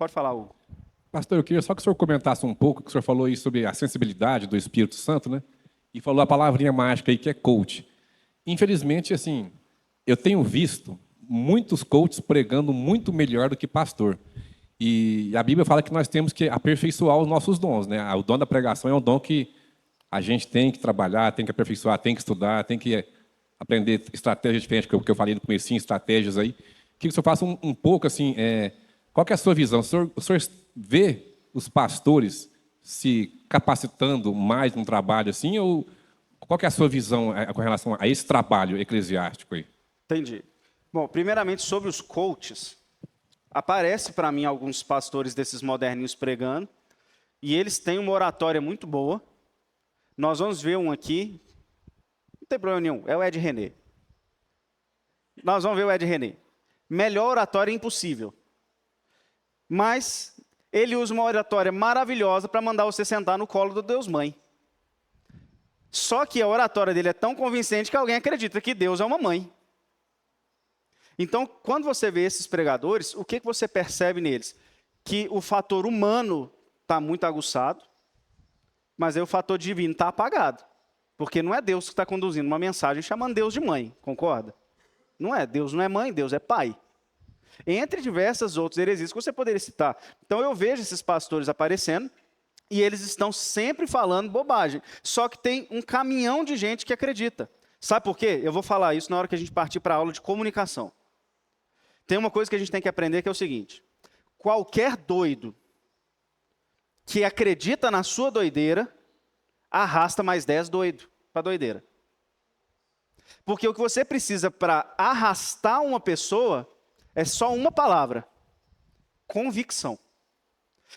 Pode falar, Hugo. Pastor, eu queria só que o senhor comentasse um pouco, que o senhor falou aí sobre a sensibilidade do Espírito Santo, né? E falou a palavrinha mágica aí, que é coach. Infelizmente, assim, eu tenho visto muitos coaches pregando muito melhor do que pastor. E a Bíblia fala que nós temos que aperfeiçoar os nossos dons, né? O dom da pregação é um dom que a gente tem que trabalhar, tem que aperfeiçoar, tem que estudar, tem que aprender estratégias diferentes, que eu falei no comecinho, estratégias aí. Queria que o senhor faça um pouco, assim, qual que é a sua visão? O senhor vê os pastores se capacitando mais no trabalho, assim, ou qual que é a sua visão com relação a esse trabalho eclesiástico aí? Entendi. Bom, primeiramente, sobre os coaches, aparece para mim alguns pastores desses moderninhos pregando, e eles têm uma oratória muito boa. Nós vamos ver um aqui, não tem problema nenhum, é o Ed René. Nós vamos ver o Ed René. Melhor oratória impossível. Mas ele usa uma oratória maravilhosa para mandar você sentar no colo do Deus Mãe. Só que a oratória dele é tão convincente que alguém acredita que Deus é uma mãe. Então, quando você vê esses pregadores, o que você percebe neles? Que o fator humano está muito aguçado, mas aí o fator divino está apagado. Porque não é Deus que está conduzindo uma mensagem chamando Deus de mãe, concorda? Não é, Deus não é mãe, Deus é pai. Entre diversas outras heresias que você poderia citar. Então eu vejo esses pastores aparecendo e eles estão sempre falando bobagem. Só que tem um caminhão de gente que acredita. Sabe por quê? Eu vou falar isso na hora que a gente partir para a aula de comunicação. Tem uma coisa que a gente tem que aprender que é o seguinte. Qualquer doido que acredita na sua doideira, arrasta mais 10 doidos para a doideira. Porque o que você precisa para arrastar uma pessoa é só uma palavra: convicção.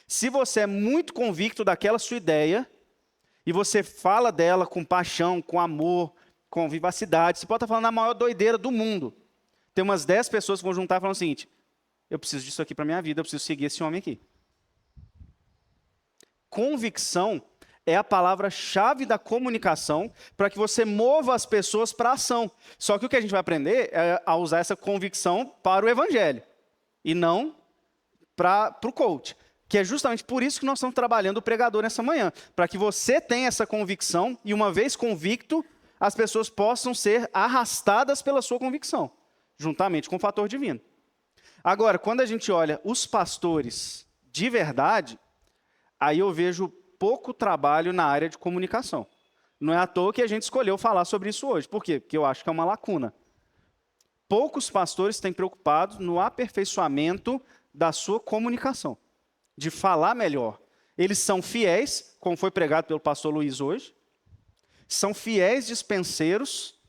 Se você é muito convicto daquela sua ideia, e você fala dela com paixão, com amor, com vivacidade, você pode estar falando a maior doideira do mundo. Tem umas 10 pessoas que vão juntar e falar o seguinte: eu preciso disso aqui para a minha vida, eu preciso seguir esse homem aqui. Convicção é a palavra-chave da comunicação para que você mova as pessoas para a ação. Só que o que a gente vai aprender é a usar essa convicção para o evangelho e não para o coach. Que é justamente por isso que nós estamos trabalhando o pregador nessa manhã. Para que você tenha essa convicção e, uma vez convicto, as pessoas possam ser arrastadas pela sua convicção, juntamente com o fator divino. Agora, quando a gente olha os pastores de verdade, aí eu vejo pouco trabalho na área de comunicação. Não é à toa que a gente escolheu falar sobre isso hoje. Por quê? Porque eu acho que é uma lacuna. Poucos pastores têm preocupado no aperfeiçoamento da sua comunicação, de falar melhor. Eles são fiéis, como foi pregado pelo pastor Luiz hoje, são fiéis dispenseiros,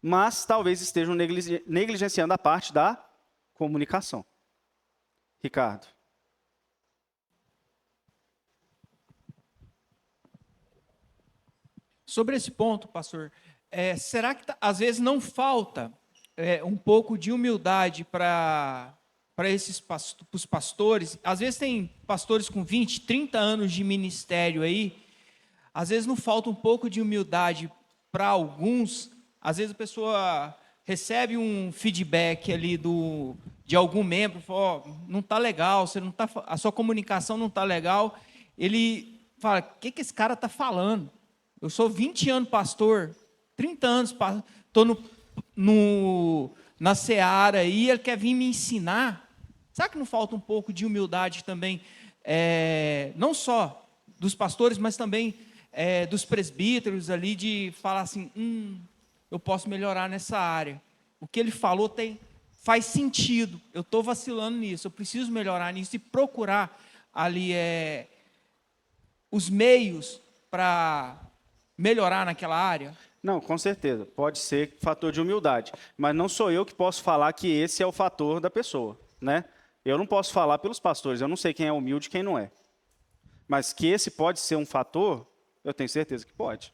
mas talvez estejam negligenciando a parte da comunicação. Ricardo. Sobre esse ponto, pastor, será que às vezes não falta um pouco de humildade para os pastores? Às vezes tem pastores com 20, 30 anos de ministério aí, às vezes não falta um pouco de humildade para alguns. Às vezes a pessoa recebe um feedback ali de algum membro, fala, não está legal, a sua comunicação não está legal. Ele fala, o que esse cara está falando? Eu sou 20 anos pastor, 30 anos estou na seara aí, ele quer vir me ensinar. Será que não falta um pouco de humildade também, não só dos pastores, mas também dos presbíteros ali, de falar assim, eu posso melhorar nessa área. O que ele falou faz sentido, eu estou vacilando nisso, eu preciso melhorar nisso e procurar ali os meios para melhorar naquela área? Não, com certeza. Pode ser fator de humildade. Mas não sou eu que posso falar que esse é o fator da pessoa, né? Eu não posso falar pelos pastores. Eu não sei quem é humilde e quem não é. Mas que esse pode ser um fator, eu tenho certeza que pode.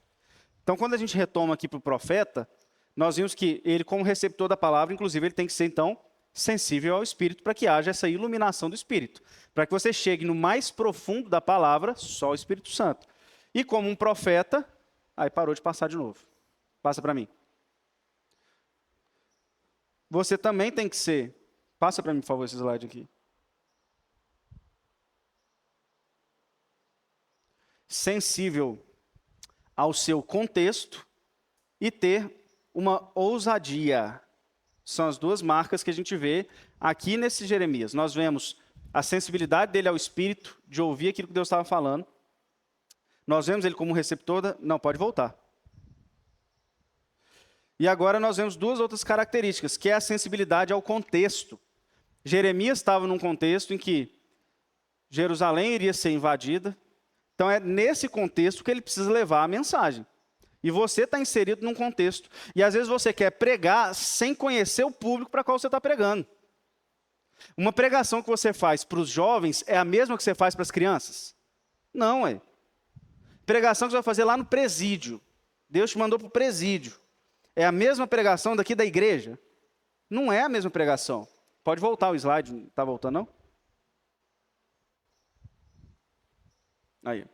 Então, quando a gente retoma aqui para o profeta, nós vimos que ele, como receptor da palavra, inclusive, ele tem que ser, então, sensível ao Espírito para que haja essa iluminação do Espírito. Para que você chegue no mais profundo da palavra, só o Espírito Santo. E como um profeta... Aí parou de passar de novo. Passa para mim. Você também tem que ser... Passa para mim, por favor, esse slide aqui. sensível ao seu contexto e ter uma ousadia. São as duas marcas que a gente vê aqui nesse Jeremias. Nós vemos a sensibilidade dele ao Espírito, de ouvir aquilo que Deus estava falando. Nós vemos ele como um receptor Não, pode voltar. E agora nós vemos duas outras características, que é a sensibilidade ao contexto. Jeremias estava num contexto em que Jerusalém iria ser invadida. Então é nesse contexto que ele precisa levar a mensagem. E você está inserido num contexto. E às vezes você quer pregar sem conhecer o público para qual você está pregando. Uma pregação que você faz para os jovens é a mesma que você faz para as crianças? Não, é. Pregação que você vai fazer lá no presídio. Deus te mandou para o presídio. É a mesma pregação daqui da igreja? Não é a mesma pregação. Pode voltar o slide, não está voltando não? Aí.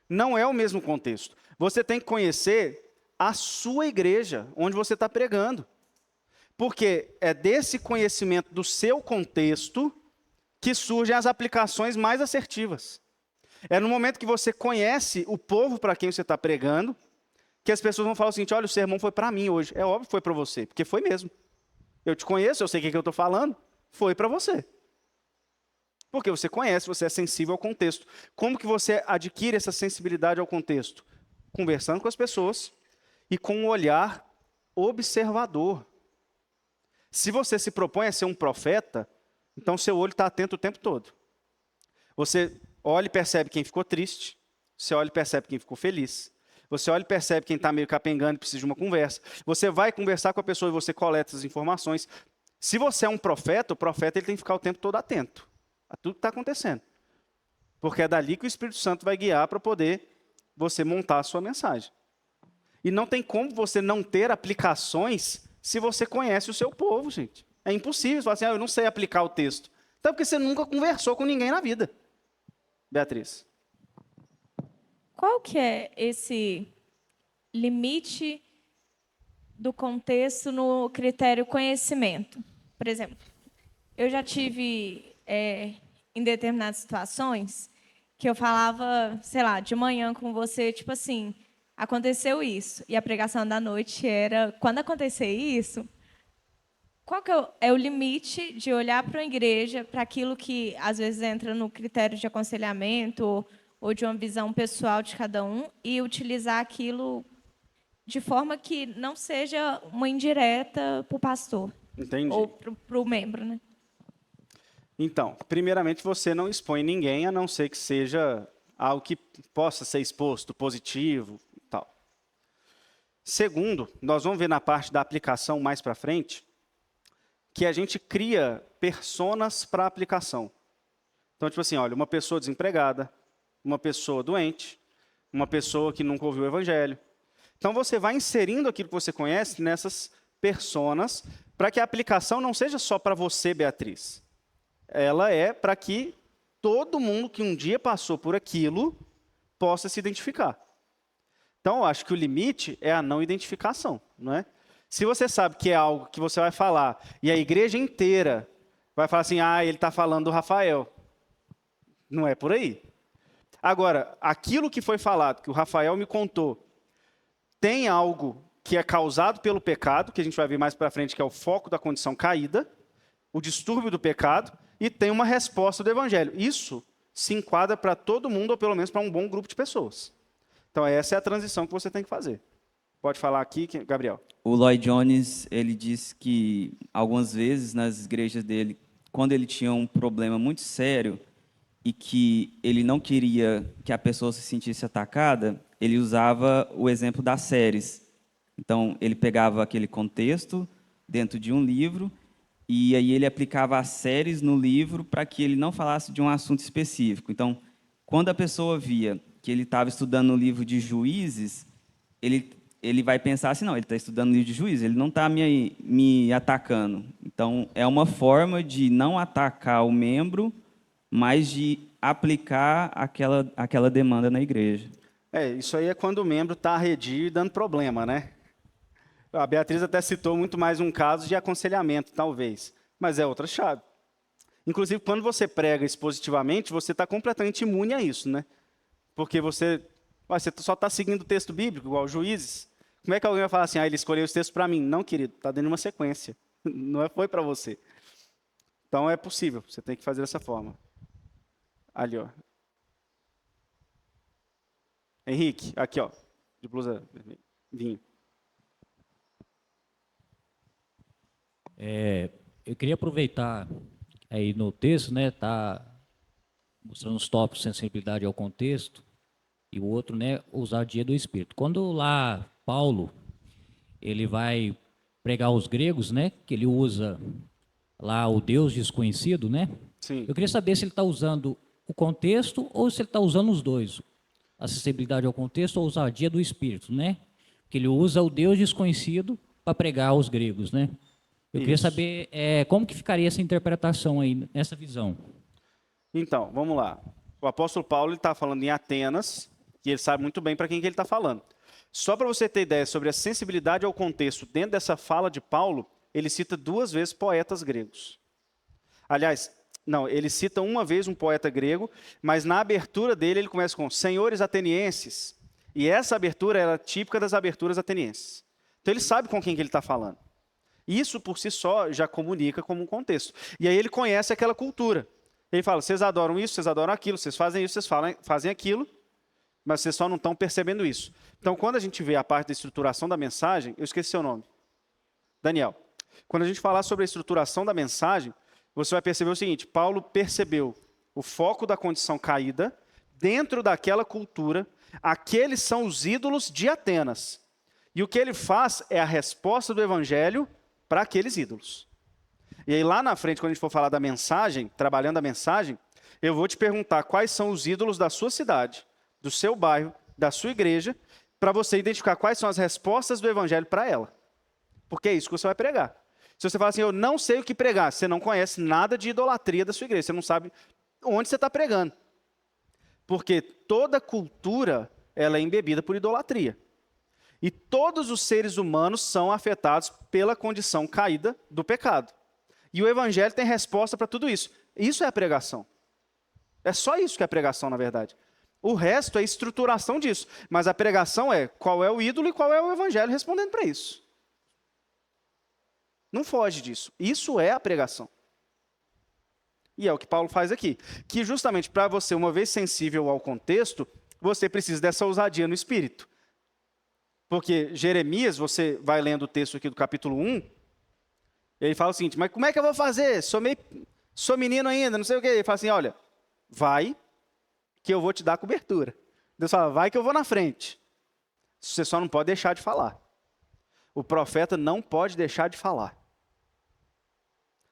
Não é o mesmo contexto. Você tem que conhecer a sua igreja, onde você está pregando. Porque é desse conhecimento do seu contexto que surgem as aplicações mais assertivas. É no momento que você conhece o povo para quem você está pregando, que as pessoas vão falar o seguinte: olha, o sermão foi para mim hoje. É óbvio que foi para você, porque foi mesmo. Eu te conheço, eu sei o que eu estou falando, foi para você. Porque você conhece, você é sensível ao contexto. Como que você adquire essa sensibilidade ao contexto? Conversando com as pessoas e com um olhar observador. Se você se propõe a ser um profeta, então seu olho está atento o tempo todo. Você olha e percebe quem ficou triste, você olha e percebe quem ficou feliz, você olha e percebe quem está meio capengando e precisa de uma conversa. Você vai conversar com a pessoa e você coleta essas informações. Se você é um profeta, o profeta ele tem que ficar o tempo todo atento a tudo que está acontecendo. Porque é dali que o Espírito Santo vai guiar para poder você montar a sua mensagem. E não tem como você não ter aplicações se você conhece o seu povo, gente. É impossível. Você fala assim: eu não sei aplicar o texto. Então, porque você nunca conversou com ninguém na vida. Beatriz. Qual que é esse limite do contexto no critério conhecimento? Por exemplo, eu já tive, em determinadas situações, que eu falava, sei lá, de manhã com você, tipo assim, aconteceu isso. E a pregação da noite era, quando acontecer isso, qual que é o limite de olhar para uma igreja, para aquilo que às vezes entra no critério de aconselhamento ou de uma visão pessoal de cada um, e utilizar aquilo de forma que não seja uma indireta para o pastor. Entendi. Ou para o membro, né? Então, primeiramente, você não expõe ninguém, a não ser que seja algo que possa ser exposto, positivo e tal. Segundo, nós vamos ver na parte da aplicação mais para frente, que a gente cria personas para aplicação. Então, tipo assim, olha, uma pessoa desempregada, uma pessoa doente, uma pessoa que nunca ouviu o evangelho. Então, você vai inserindo aquilo que você conhece nessas personas, para que a aplicação não seja só para você, Beatriz. Ela é para que todo mundo que um dia passou por aquilo possa se identificar. Então, eu acho que o limite é a não identificação, não é? Se você sabe que é algo que você vai falar e a igreja inteira vai falar assim: ah, ele está falando do Rafael. Não é por aí. Agora, aquilo que foi falado, que o Rafael me contou, tem algo que é causado pelo pecado, que a gente vai ver mais para frente, que é o foco da condição caída, o distúrbio do pecado, e tem uma resposta do evangelho. Isso se enquadra para todo mundo, ou pelo menos para um bom grupo de pessoas. Então, essa é a transição que você tem que fazer. Pode falar aqui, Gabriel. O Lloyd Jones, ele disse que algumas vezes nas igrejas dele, quando ele tinha um problema muito sério e que ele não queria que a pessoa se sentisse atacada, ele usava o exemplo das séries. Então, ele pegava aquele contexto dentro de um livro e aí ele aplicava as séries no livro para que ele não falasse de um assunto específico. Então, quando a pessoa via que ele estava estudando no livro de Juízes, ele vai pensar assim: não, ele está estudando o livro de Juízes, ele não está me atacando. Então, é uma forma de não atacar o membro, mas de aplicar aquela demanda na igreja. Isso aí é quando o membro está arredio e dando problema, né? A Beatriz até citou muito mais um caso de aconselhamento, talvez, mas é outra chave. Inclusive, quando você prega expositivamente, você está completamente imune a isso, né? Porque você só está seguindo o texto bíblico, igual Juízes. Como é que alguém vai falar assim, ele escolheu esse texto para mim? Não, querido, está dentro de uma sequência. Não foi para você. Então é possível, você tem que fazer dessa forma. Ali, ó. Henrique, aqui, ó, de blusa vermelha, vinho. Eu queria aproveitar aí no texto, né, tá mostrando os tópicos sensibilidade ao contexto e o outro, né, ousadia do espírito. Quando lá Paulo ele vai pregar aos gregos, né, que ele usa lá o Deus desconhecido, né? Sim. Eu queria saber se ele está usando o contexto ou se ele está usando os dois, a sensibilidade ao contexto ou a ousadia do espírito, né? Que ele usa o Deus desconhecido para pregar aos gregos, né? Eu queria saber como que ficaria essa interpretação aí, nessa visão. Então, vamos lá. O apóstolo Paulo está falando em Atenas, e ele sabe muito bem para quem que ele está falando. Só para você ter ideia sobre a sensibilidade ao contexto, dentro dessa fala de Paulo, ele cita 2 vezes poetas gregos. Aliás, não, ele cita uma vez um poeta grego, mas na abertura dele ele começa com senhores atenienses. E essa abertura era típica das aberturas atenienses. Então ele sabe com quem que ele está falando. Isso por si só já comunica como um contexto. E aí ele conhece aquela cultura. Ele fala, vocês adoram isso, vocês adoram aquilo, vocês fazem isso, vocês fazem aquilo, mas vocês só não estão percebendo isso. Então, quando a gente vê a parte da estruturação da mensagem, eu esqueci seu nome. Daniel. Quando a gente falar sobre a estruturação da mensagem, você vai perceber o seguinte, Paulo percebeu o foco da condição caída, dentro daquela cultura, aqueles são os ídolos de Atenas. E o que ele faz é a resposta do evangelho para aqueles ídolos. E aí lá na frente, quando a gente for falar da mensagem, trabalhando a mensagem, eu vou te perguntar quais são os ídolos da sua cidade, do seu bairro, da sua igreja, para você identificar quais são as respostas do evangelho para ela. Porque é isso que você vai pregar. Se você fala assim, eu não sei o que pregar, você não conhece nada de idolatria da sua igreja, você não sabe onde você está pregando. Porque toda cultura, ela é embebida por idolatria. E todos os seres humanos são afetados pela condição caída do pecado. E o evangelho tem resposta para tudo isso. Isso é a pregação. É só isso que é a pregação, na verdade. O resto é estruturação disso. Mas a pregação é qual é o ídolo e qual é o evangelho respondendo para isso. Não foge disso. Isso é a pregação. E é o que Paulo faz aqui. Que justamente para você, uma vez sensível ao contexto, você precisa dessa ousadia no espírito. Porque Jeremias, você vai lendo o texto aqui do capítulo 1, ele fala o seguinte, mas como é que eu vou fazer? Sou menino ainda, não sei o quê. Ele fala assim, olha, vai que eu vou te dar cobertura. Deus fala, vai que eu vou na frente. Você só não pode deixar de falar. O profeta não pode deixar de falar.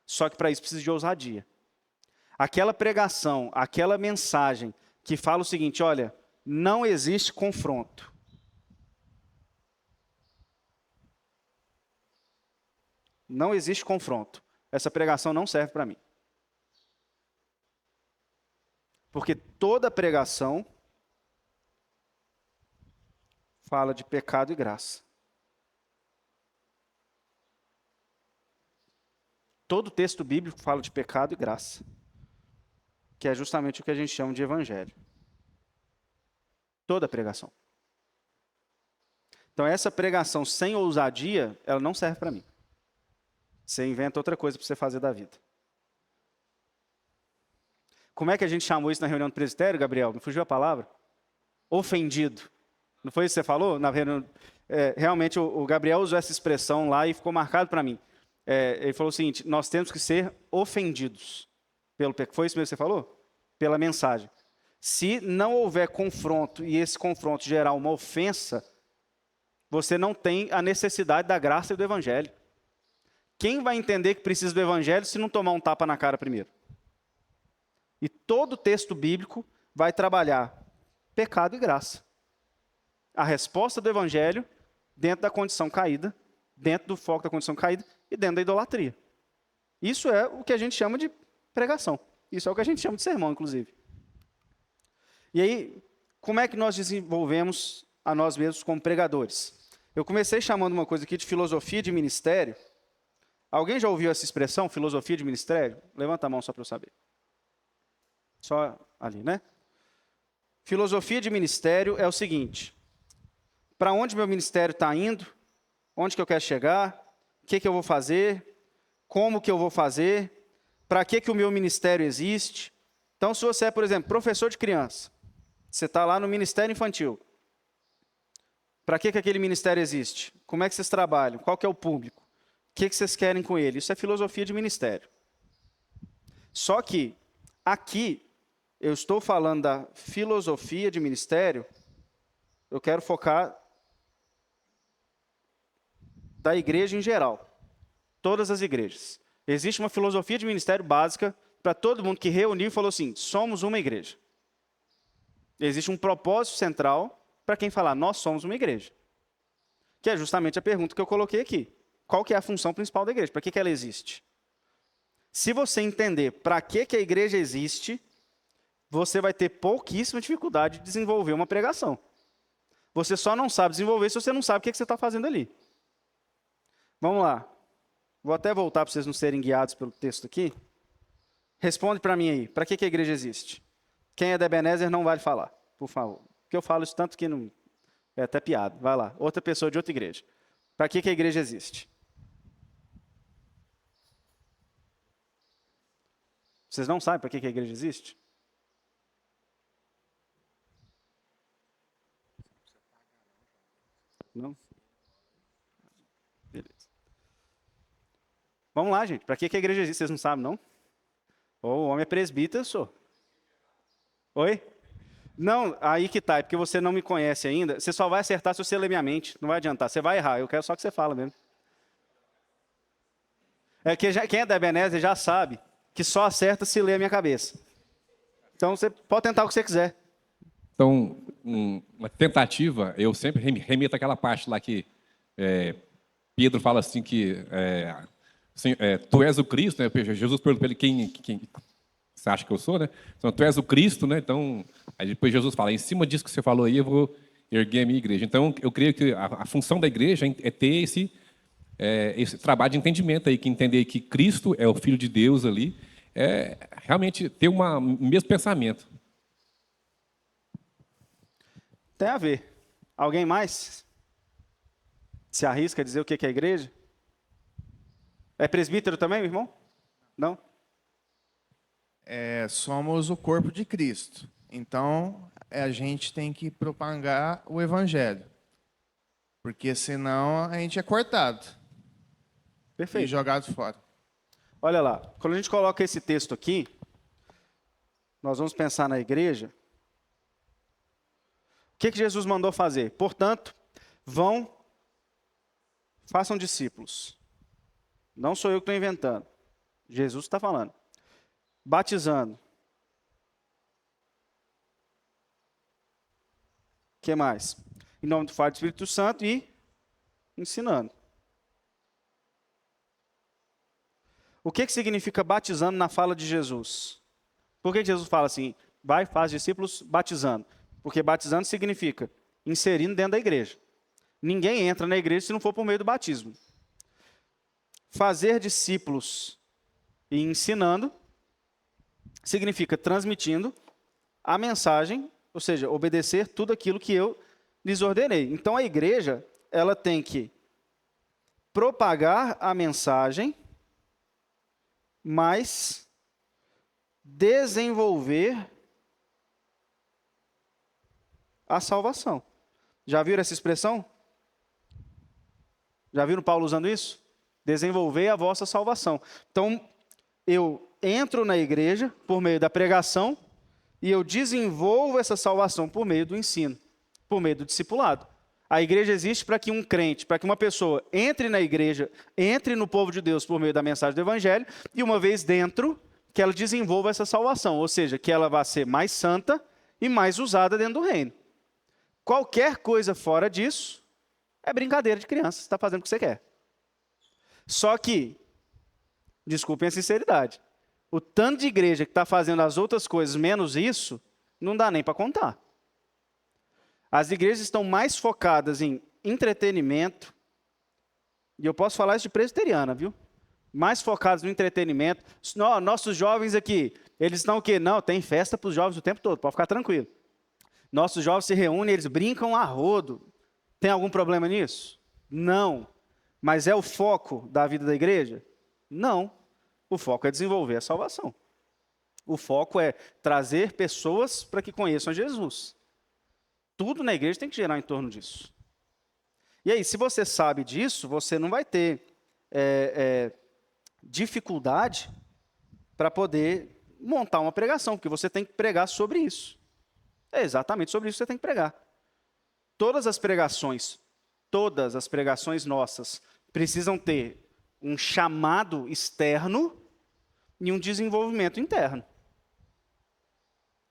Só que para isso precisa de ousadia. Aquela pregação, aquela mensagem que fala o seguinte, olha, não existe confronto. Não existe confronto. Essa pregação não serve para mim. Porque toda pregação fala de pecado e graça. Todo texto bíblico fala de pecado e graça, que é justamente o que a gente chama de evangelho. Toda pregação. Então essa pregação sem ousadia, ela não serve para mim. Você inventa outra coisa para você fazer da vida. Como é que a gente chamou isso na reunião do presbitério, Gabriel? Me fugiu a palavra? Ofendido. Não foi isso que você falou? Na reunião, realmente o Gabriel usou essa expressão lá e ficou marcado para mim. Ele falou o seguinte, nós temos que ser ofendidos. Foi isso mesmo que você falou? Pela mensagem. Se não houver confronto e esse confronto gerar uma ofensa, você não tem a necessidade da graça e do evangelho. Quem vai entender que precisa do evangelho se não tomar um tapa na cara primeiro? E todo texto bíblico vai trabalhar pecado e graça. A resposta do evangelho dentro da condição caída, dentro do foco da condição caída e dentro da idolatria. Isso é o que a gente chama de pregação. Isso é o que a gente chama de sermão, inclusive. E aí, como é que nós desenvolvemos a nós mesmos como pregadores? Eu comecei chamando uma coisa aqui de filosofia de ministério. Alguém já ouviu essa expressão, filosofia de ministério? Levanta a mão só para eu saber. Só ali, né? Filosofia de ministério é o seguinte: para onde meu ministério está indo, onde que eu quero chegar, o que eu vou fazer, como que eu vou fazer, para que o meu ministério existe. Então, se você é, por exemplo, professor de criança, você está lá no ministério infantil, para que aquele ministério existe? Como é que vocês trabalham? Qual que é o público? O que vocês querem com ele? Isso é filosofia de ministério. Só que, aqui, eu estou falando da filosofia de ministério, eu quero focar da igreja em geral. Todas as igrejas. Existe uma filosofia de ministério básica para todo mundo que reuniu e falou assim: somos uma igreja. Existe um propósito central para quem falar: nós somos uma igreja. Que é justamente a pergunta que eu coloquei aqui. Qual que é a função principal da igreja? Para que ela existe? Se você entender para que a igreja existe, você vai ter pouquíssima dificuldade de desenvolver uma pregação. Você só não sabe desenvolver se você não sabe o que você está fazendo ali. Vamos lá. Vou até voltar para vocês não serem guiados pelo texto aqui. Responde para mim aí. Para que a igreja existe? Quem é da Ebenezer não vale falar, por favor. Porque eu falo isso tanto que não... é até piada. Vai lá. Outra pessoa de outra igreja. Para que a igreja existe? Vocês não sabem para que a igreja existe? Não? Beleza. Vamos lá, gente. Para que a igreja existe? Vocês não sabem, não? O homem é presbítero, sou. Oi? Não, aí que tá. É porque você não me conhece ainda. Você só vai acertar se você ler minha mente. Não vai adiantar. Você vai errar. Eu quero só que você fala mesmo. É que quem é da Ebenezer já sabe que só acerta se ler a minha cabeça. Então, você pode tentar o que você quiser. Então, uma tentativa, eu sempre remeto àquela parte lá que Pedro fala assim que tu és o Cristo, né? Jesus perguntou para ele quem você acha que eu sou, né? Então, tu és o Cristo, né? Então, aí depois Jesus fala: em cima disso que você falou aí, eu vou erguer a minha igreja. Então, eu creio que a função da igreja é ter esse trabalho de entendimento aí, que entender que Cristo é o Filho de Deus ali, realmente ter o mesmo pensamento. Tem a ver. Alguém mais se arrisca a dizer o que é a igreja? É presbítero também, meu irmão? Não? Somos o corpo de Cristo. Então, a gente tem que propagar o evangelho. Porque senão a gente é cortado. Perfeito. E jogado fora. Olha lá, quando a gente coloca esse texto aqui, nós vamos pensar na igreja. O que Jesus mandou fazer? Portanto, vão, façam discípulos. Não sou eu que estou inventando. Jesus está falando. Batizando. O que mais? Em nome do Pai e do Espírito Santo e ensinando. O que significa batizando na fala de Jesus? Por que Jesus fala assim: vai, faz discípulos batizando? Porque batizando significa inserindo dentro da igreja. Ninguém entra na igreja se não for por meio do batismo. Fazer discípulos e ensinando significa transmitindo a mensagem, ou seja, obedecer tudo aquilo que eu lhes ordenei. Então a igreja, ela tem que propagar a mensagem, mas desenvolver a salvação. Já viram essa expressão? Já viram Paulo usando isso? Desenvolver a vossa salvação. Então, eu entro na igreja por meio da pregação e eu desenvolvo essa salvação por meio do ensino, por meio do discipulado. A igreja existe para que um crente, para que uma pessoa entre na igreja, entre no povo de Deus por meio da mensagem do evangelho, e uma vez dentro, que ela desenvolva essa salvação, ou seja, que ela vá ser mais santa e mais usada dentro do reino. Qualquer coisa fora disso é brincadeira de criança, você está fazendo o que você quer. Só que, desculpem a sinceridade, o tanto de igreja que está fazendo as outras coisas menos isso, não dá nem para contar. As igrejas estão mais focadas em entretenimento, e eu posso falar isso de presbiteriana, viu? Mais focadas no entretenimento. Nossos jovens aqui, eles estão o quê? Não, tem festa para os jovens o tempo todo, pode ficar tranquilo. Nossos jovens se reúnem, eles brincam a rodo. Tem algum problema nisso? Não. Mas é o foco da vida da igreja? Não. O foco é desenvolver a salvação. O foco é trazer pessoas para que conheçam Jesus. Tudo na igreja tem que girar em torno disso. E aí, se você sabe disso, você não vai ter dificuldade para poder montar uma pregação, porque você tem que pregar sobre isso. É exatamente sobre isso que você tem que pregar. Todas as pregações nossas precisam ter um chamado externo e um desenvolvimento interno.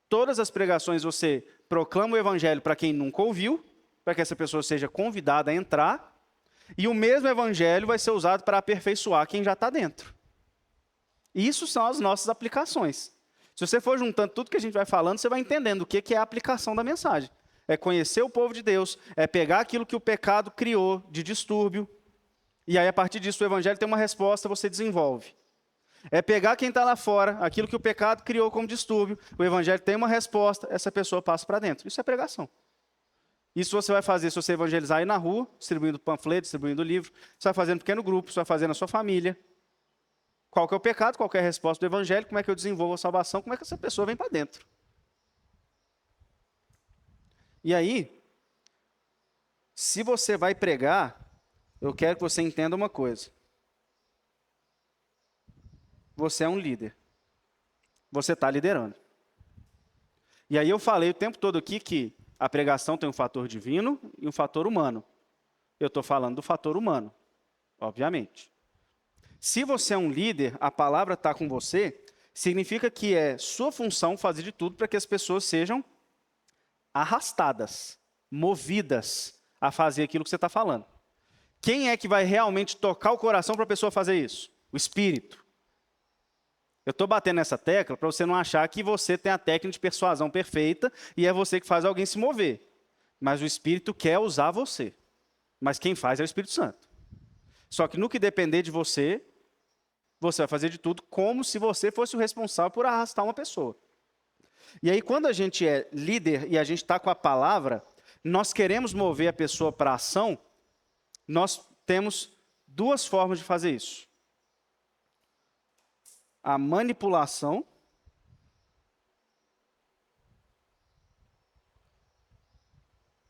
Todas as pregações você proclama o evangelho para quem nunca ouviu, para que essa pessoa seja convidada a entrar, e o mesmo evangelho vai ser usado para aperfeiçoar quem já está dentro. Isso são as nossas aplicações. Se você for juntando tudo que a gente vai falando, você vai entendendo o que é a aplicação da mensagem. É conhecer o povo de Deus, é pegar aquilo que o pecado criou de distúrbio, e aí a partir disso o evangelho tem uma resposta, você desenvolve. É pegar quem está lá fora, aquilo que o pecado criou como distúrbio, o evangelho tem uma resposta, essa pessoa passa para dentro. Isso é pregação. Isso você vai fazer se você evangelizar aí na rua, distribuindo panfleto, distribuindo livro, você vai fazer no pequeno grupo, você vai fazer na sua família. Qual que é o pecado, qual que é a resposta do evangelho, como é que eu desenvolvo a salvação, como é que essa pessoa vem para dentro. E aí, se você vai pregar, eu quero que você entenda uma coisa. Você é um líder. Você está liderando. E aí eu falei o tempo todo aqui que a pregação tem um fator divino e um fator humano. Eu estou falando do fator humano, obviamente. Se você é um líder, a palavra está com você, significa que é sua função fazer de tudo para que as pessoas sejam arrastadas, movidas a fazer aquilo que você está falando. Quem é que vai realmente tocar o coração para a pessoa fazer isso? O Espírito. Eu estou batendo nessa tecla para você não achar que você tem a técnica de persuasão perfeita e é você que faz alguém se mover. Mas o Espírito quer usar você. Mas quem faz é o Espírito Santo. Só que no que depender de você, você vai fazer de tudo como se você fosse o responsável por arrastar uma pessoa. E aí, quando a gente é líder e a gente está com a palavra, nós queremos mover a pessoa para a ação, nós temos duas formas de fazer isso. A manipulação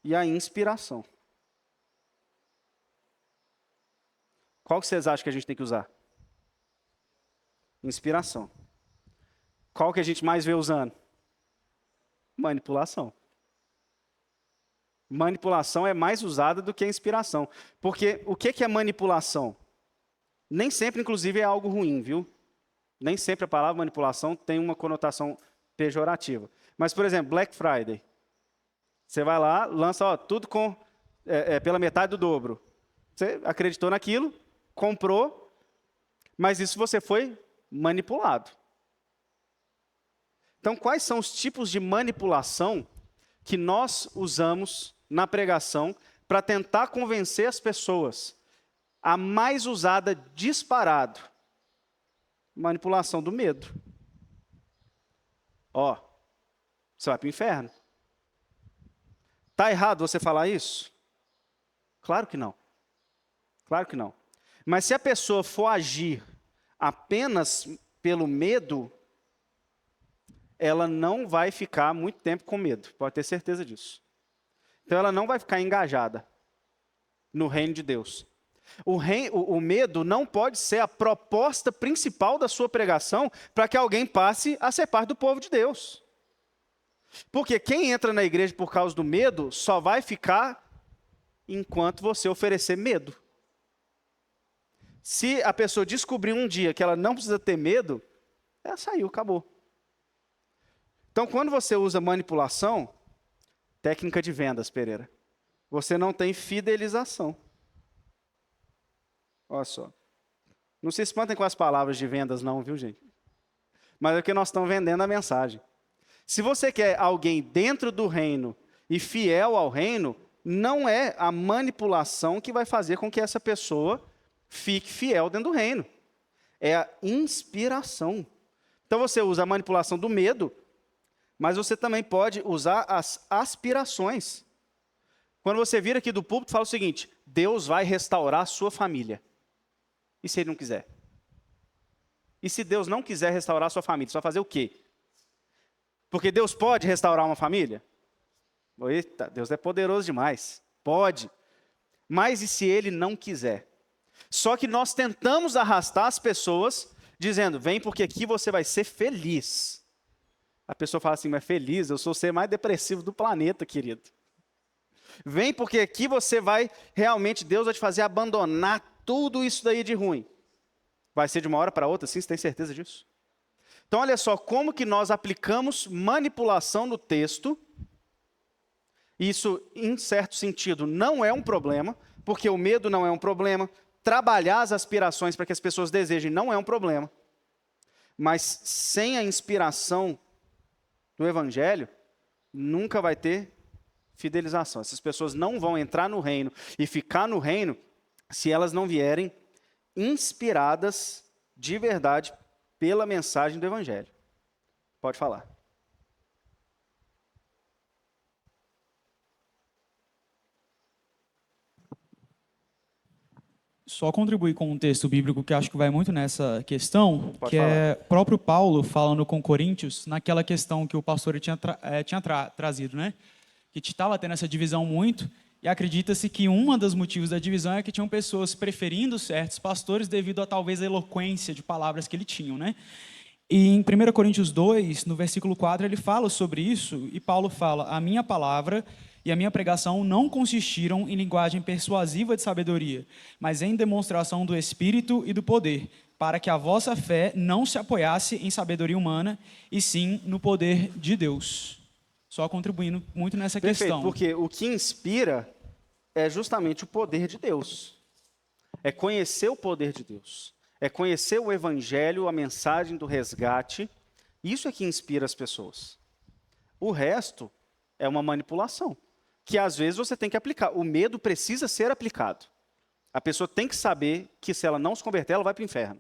e a inspiração. Qual que vocês acham que a gente tem que usar? Inspiração. Qual que a gente mais vê usando? Manipulação. Manipulação é mais usada do que a inspiração. Porque o que é manipulação? Nem sempre, inclusive, é algo ruim, viu? Nem sempre a palavra manipulação tem uma conotação pejorativa. Mas, por exemplo, Black Friday. Você vai lá, lança tudo pela metade do dobro. Você acreditou naquilo, comprou, mas isso você foi manipulado. Então, quais são os tipos de manipulação que nós usamos na pregação para tentar convencer as pessoas? A mais usada disparado. Manipulação do medo. Você vai para o inferno. Está errado você falar isso? Claro que não. Claro que não. Mas se a pessoa for agir apenas pelo medo, ela não vai ficar muito tempo com medo. Pode ter certeza disso. Então ela não vai ficar engajada no reino de Deus. O medo não pode ser a proposta principal da sua pregação para que alguém passe a ser parte do povo de Deus. Porque quem entra na igreja por causa do medo só vai ficar enquanto você oferecer medo. Se a pessoa descobrir um dia que ela não precisa ter medo, ela saiu, acabou. Então, quando você usa manipulação, técnica de vendas, Pereira, você não tem fidelização. Olha só. Não se espantem com as palavras de vendas não, viu, gente? Mas é que nós estamos vendendo a mensagem. Se você quer alguém dentro do reino e fiel ao reino, não é a manipulação que vai fazer com que essa pessoa fique fiel dentro do reino. É a inspiração. Então você usa a manipulação do medo Mas você também pode usar as aspirações. Quando você vir aqui do púlpito, fala o seguinte: Deus vai restaurar a sua família. E se Ele não quiser? E se Deus não quiser restaurar a sua família, você vai fazer o quê? Porque Deus pode restaurar uma família? Eita, Deus é poderoso demais. Pode. Mas e se Ele não quiser? Só que nós tentamos arrastar as pessoas, dizendo: vem porque aqui você vai ser feliz. A pessoa fala assim: mas feliz? Eu sou o ser mais depressivo do planeta, querido. Vem porque aqui você vai, realmente, Deus vai te fazer abandonar tudo isso daí de ruim. Vai ser de uma hora para outra, sim? Você tem certeza disso? Então, olha só, como que nós aplicamos manipulação no texto. Isso, em certo sentido, não é um problema, porque o medo não é um problema. Trabalhar as aspirações para que as pessoas desejem não é um problema. Mas sem a inspiração do Evangelho, nunca vai ter fidelização. Essas pessoas não vão entrar no reino e ficar no reino se elas não vierem inspiradas de verdade pela mensagem do Evangelho. Pode falar. Só contribuir com um texto bíblico que acho que vai muito nessa questão, Pode que falar. é próprio Paulo falando com Coríntios, naquela questão que o pastor tinha trazido, né? Que estava tendo essa divisão muito, e acredita-se que um dos motivos da divisão é que tinham pessoas preferindo certos pastores devido a talvez a eloquência de palavras que ele tinha, né? E em 1 Coríntios 2, no versículo 4, ele fala sobre isso, e Paulo fala: a minha palavra e a minha pregação não consistiram em linguagem persuasiva de sabedoria, mas em demonstração do Espírito e do poder, para que a vossa fé não se apoiasse em sabedoria humana, e sim no poder de Deus. Só contribuindo muito nessa Perfeito, questão. porque o que inspira é justamente o poder de Deus. É conhecer o poder de Deus. É conhecer o Evangelho, a mensagem do resgate. Isso é que inspira as pessoas. O resto é uma manipulação, que às vezes você tem que aplicar. O medo precisa ser aplicado. A pessoa tem que saber que se ela não se converter, ela vai para o inferno.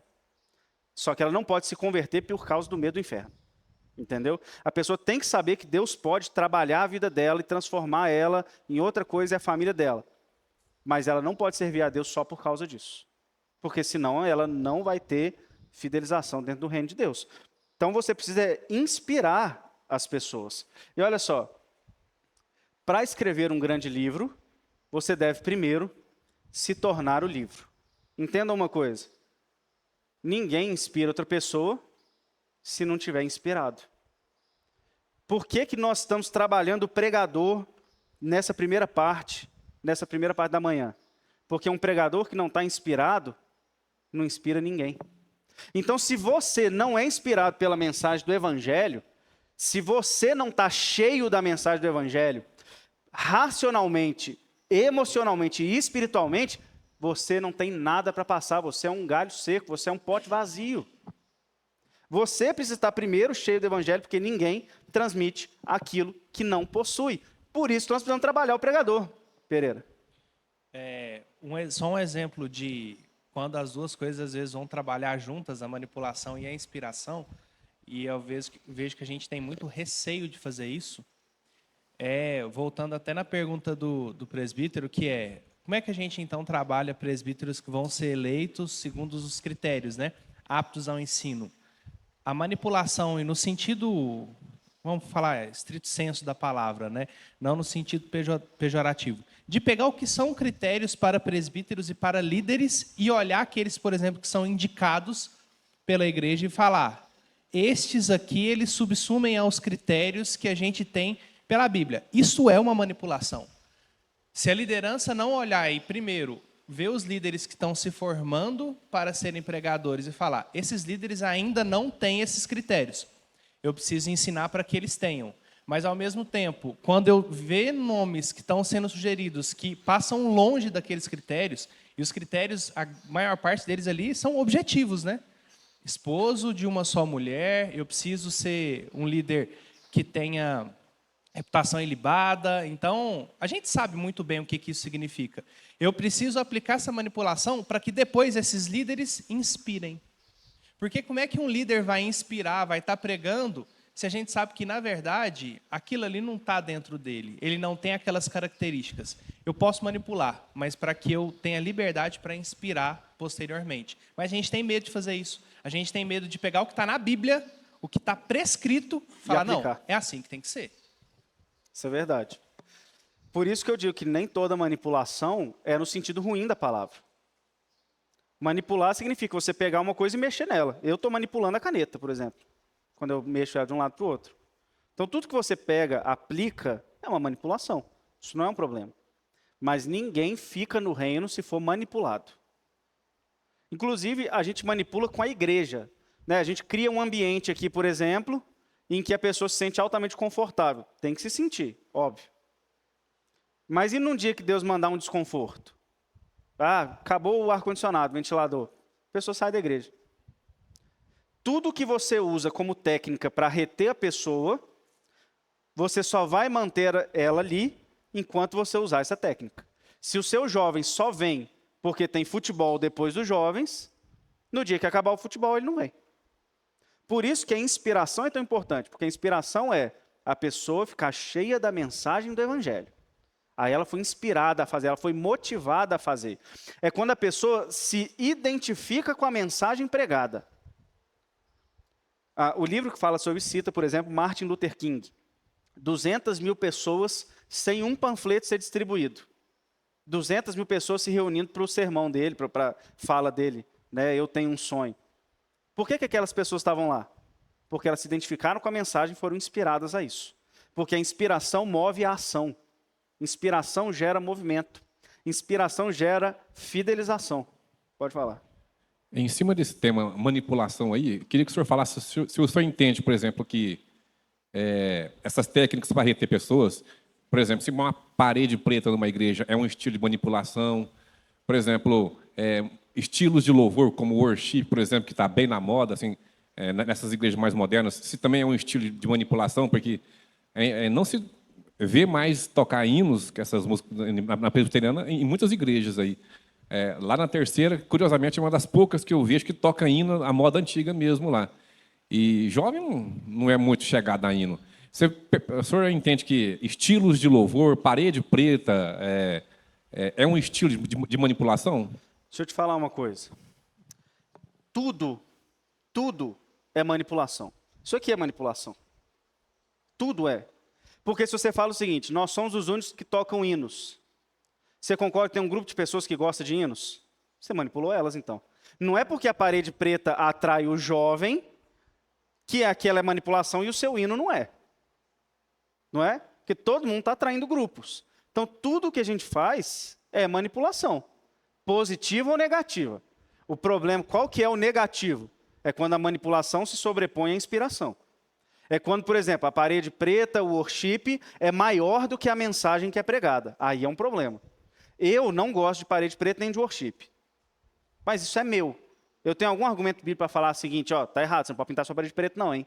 Só que ela não pode se converter por causa do medo do inferno. Entendeu? A pessoa tem que saber que Deus pode trabalhar a vida dela e transformar ela em outra coisa e a família dela. Mas ela não pode servir a Deus só por causa disso. Porque senão ela não vai ter fidelização dentro do reino de Deus. Então você precisa inspirar as pessoas. E olha só, para escrever um grande livro, você deve primeiro se tornar o livro. Entenda uma coisa: ninguém inspira outra pessoa se não tiver inspirado. Por que que nós estamos trabalhando o pregador nessa primeira parte da manhã? Porque um pregador que não está inspirado, não inspira ninguém. Então, se você não é inspirado pela mensagem do Evangelho, se você não está cheio da mensagem do Evangelho, racionalmente, emocionalmente e espiritualmente, você não tem nada para passar, você é um galho seco, você é um pote vazio. Você precisa estar primeiro cheio do Evangelho, porque ninguém transmite aquilo que não possui. Por isso, nós precisamos trabalhar o pregador. Pereira. Só um exemplo de quando as duas coisas às vezes vão trabalhar juntas, a manipulação e a inspiração, e eu vejo que a gente tem muito receio de fazer isso. Voltando até na pergunta do presbítero, que é: como é que a gente então trabalha presbíteros que vão ser eleitos segundo os critérios, né, aptos ao ensino? A manipulação, e no sentido, vamos falar, estrito senso da palavra, né? Não no sentido pejorativo, de pegar o que são critérios para presbíteros e para líderes e olhar aqueles, por exemplo, que são indicados pela igreja e falar: estes aqui, eles subsumem aos critérios que a gente tem pela Bíblia. Isso é uma manipulação. Se a liderança não olhar e, primeiro, ver os líderes que estão se formando para serem pregadores e falar: esses líderes ainda não têm esses critérios, eu preciso ensinar para que eles tenham. Mas, ao mesmo tempo, quando eu ver nomes que estão sendo sugeridos que passam longe daqueles critérios, e os critérios, a maior parte deles ali, são objetivos, né? Esposo de uma só mulher, eu preciso ser um líder que tenha reputação ilibada. Então, a gente sabe muito bem o que isso significa. Eu preciso aplicar essa manipulação para que depois esses líderes inspirem. Porque como é que um líder vai inspirar, vai estar pregando, se a gente sabe que, na verdade, aquilo ali não está dentro dele, ele não tem aquelas características. Eu posso manipular, mas para que eu tenha liberdade para inspirar posteriormente. Mas a gente tem medo de fazer isso. A gente tem medo de pegar o que está na Bíblia, o que está prescrito, falar, não, é assim que tem que ser. Isso é verdade. Por isso que eu digo que nem toda manipulação é no sentido ruim da palavra. Manipular significa você pegar uma coisa e mexer nela. Eu estou manipulando a caneta, por exemplo, quando eu mexo ela de um lado para o outro. Então, tudo que você pega, aplica, é uma manipulação. Isso não é um problema. Mas ninguém fica no reino se for manipulado. Inclusive, a gente manipula com a igreja. Né? A gente cria um ambiente aqui, por exemplo, em que a pessoa se sente altamente confortável. Tem que se sentir, óbvio. Mas e num dia que Deus mandar um desconforto? Ah, acabou o ar-condicionado, ventilador. A pessoa sai da igreja. Tudo que você usa como técnica para reter a pessoa, você só vai manter ela ali enquanto você usar essa técnica. Se o seu jovem só vem porque tem futebol depois dos jovens, no dia que acabar o futebol ele não vem. Por isso que a inspiração é tão importante, porque a inspiração é a pessoa ficar cheia da mensagem do evangelho. Aí ela foi inspirada a fazer, ela foi motivada a fazer. É quando a pessoa se identifica com a mensagem pregada. O livro que fala sobre isso cita, por exemplo, Martin Luther King. 200 mil pessoas sem um panfleto ser distribuído. 200 mil pessoas se reunindo para o sermão dele, para a fala dele. Né? Eu tenho um sonho. Por que aquelas pessoas estavam lá? Porque elas se identificaram com a mensagem e foram inspiradas a isso. Porque a inspiração move a ação. Inspiração gera movimento. Inspiração gera fidelização. Pode falar. Em cima desse tema manipulação aí, queria que o senhor falasse se o senhor entende, por exemplo, que essas técnicas para reter pessoas, por exemplo, se uma parede preta numa igreja é um estilo de manipulação, por exemplo, estilos de louvor como o worship, por exemplo, que está bem na moda, assim, nessas igrejas mais modernas, se também é um estilo de manipulação, porque não se vê mais tocar hinos, que essas músicas na presbiteriana, em muitas igrejas aí. Lá na Terceira, curiosamente, é uma das poucas que eu vejo que toca hino, a moda antiga mesmo lá. E jovem não é muito chegado a hino. O senhor entende que estilos de louvor, parede preta, é um estilo de manipulação? Deixa eu te falar uma coisa. Tudo é manipulação. Isso aqui é manipulação. Tudo é. Porque se você fala o seguinte, nós somos os únicos que tocam hinos. Você concorda que tem um grupo de pessoas que gosta de hinos? Você manipulou elas, então. Não é porque a parede preta atrai o jovem que aquela é manipulação e o seu hino não é. Não é? Porque todo mundo está atraindo grupos. Então, tudo que a gente faz é manipulação. Positiva ou negativa. O problema, qual que é o negativo? É quando a manipulação se sobrepõe à inspiração. É quando, por exemplo, a parede preta, o worship, é maior do que a mensagem que é pregada. Aí é um problema. Eu não gosto de parede preta nem de worship. Mas isso é meu. Eu tenho algum argumento bíblico para falar o seguinte, tá errado, você não pode pintar sua parede preta não, hein?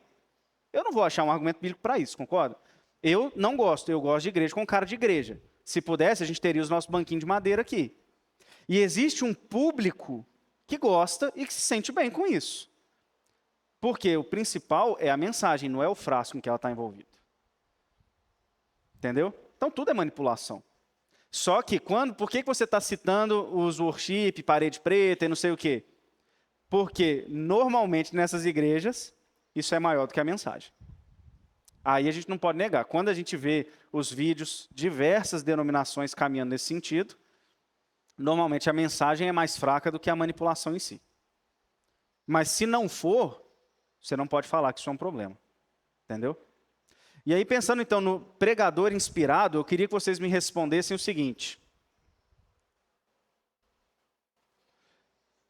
Eu não vou achar um argumento bíblico para isso, concorda? Eu não gosto, eu gosto de igreja com cara de igreja. Se pudesse, a gente teria os nossos banquinhos de madeira aqui. E existe um público que gosta e que se sente bem com isso. Porque o principal é a mensagem, não é o frasco em que ela está envolvida. Entendeu? Então tudo é manipulação. Só que por que você está citando os worship, parede preta e não sei o quê? Porque normalmente nessas igrejas isso é maior do que a mensagem. Aí a gente não pode negar. Quando a gente vê os vídeos, diversas denominações caminhando nesse sentido, normalmente a mensagem é mais fraca do que a manipulação em si. Mas se não for, você não pode falar que isso é um problema. Entendeu? E aí, pensando então no pregador inspirado, eu queria que vocês me respondessem o seguinte.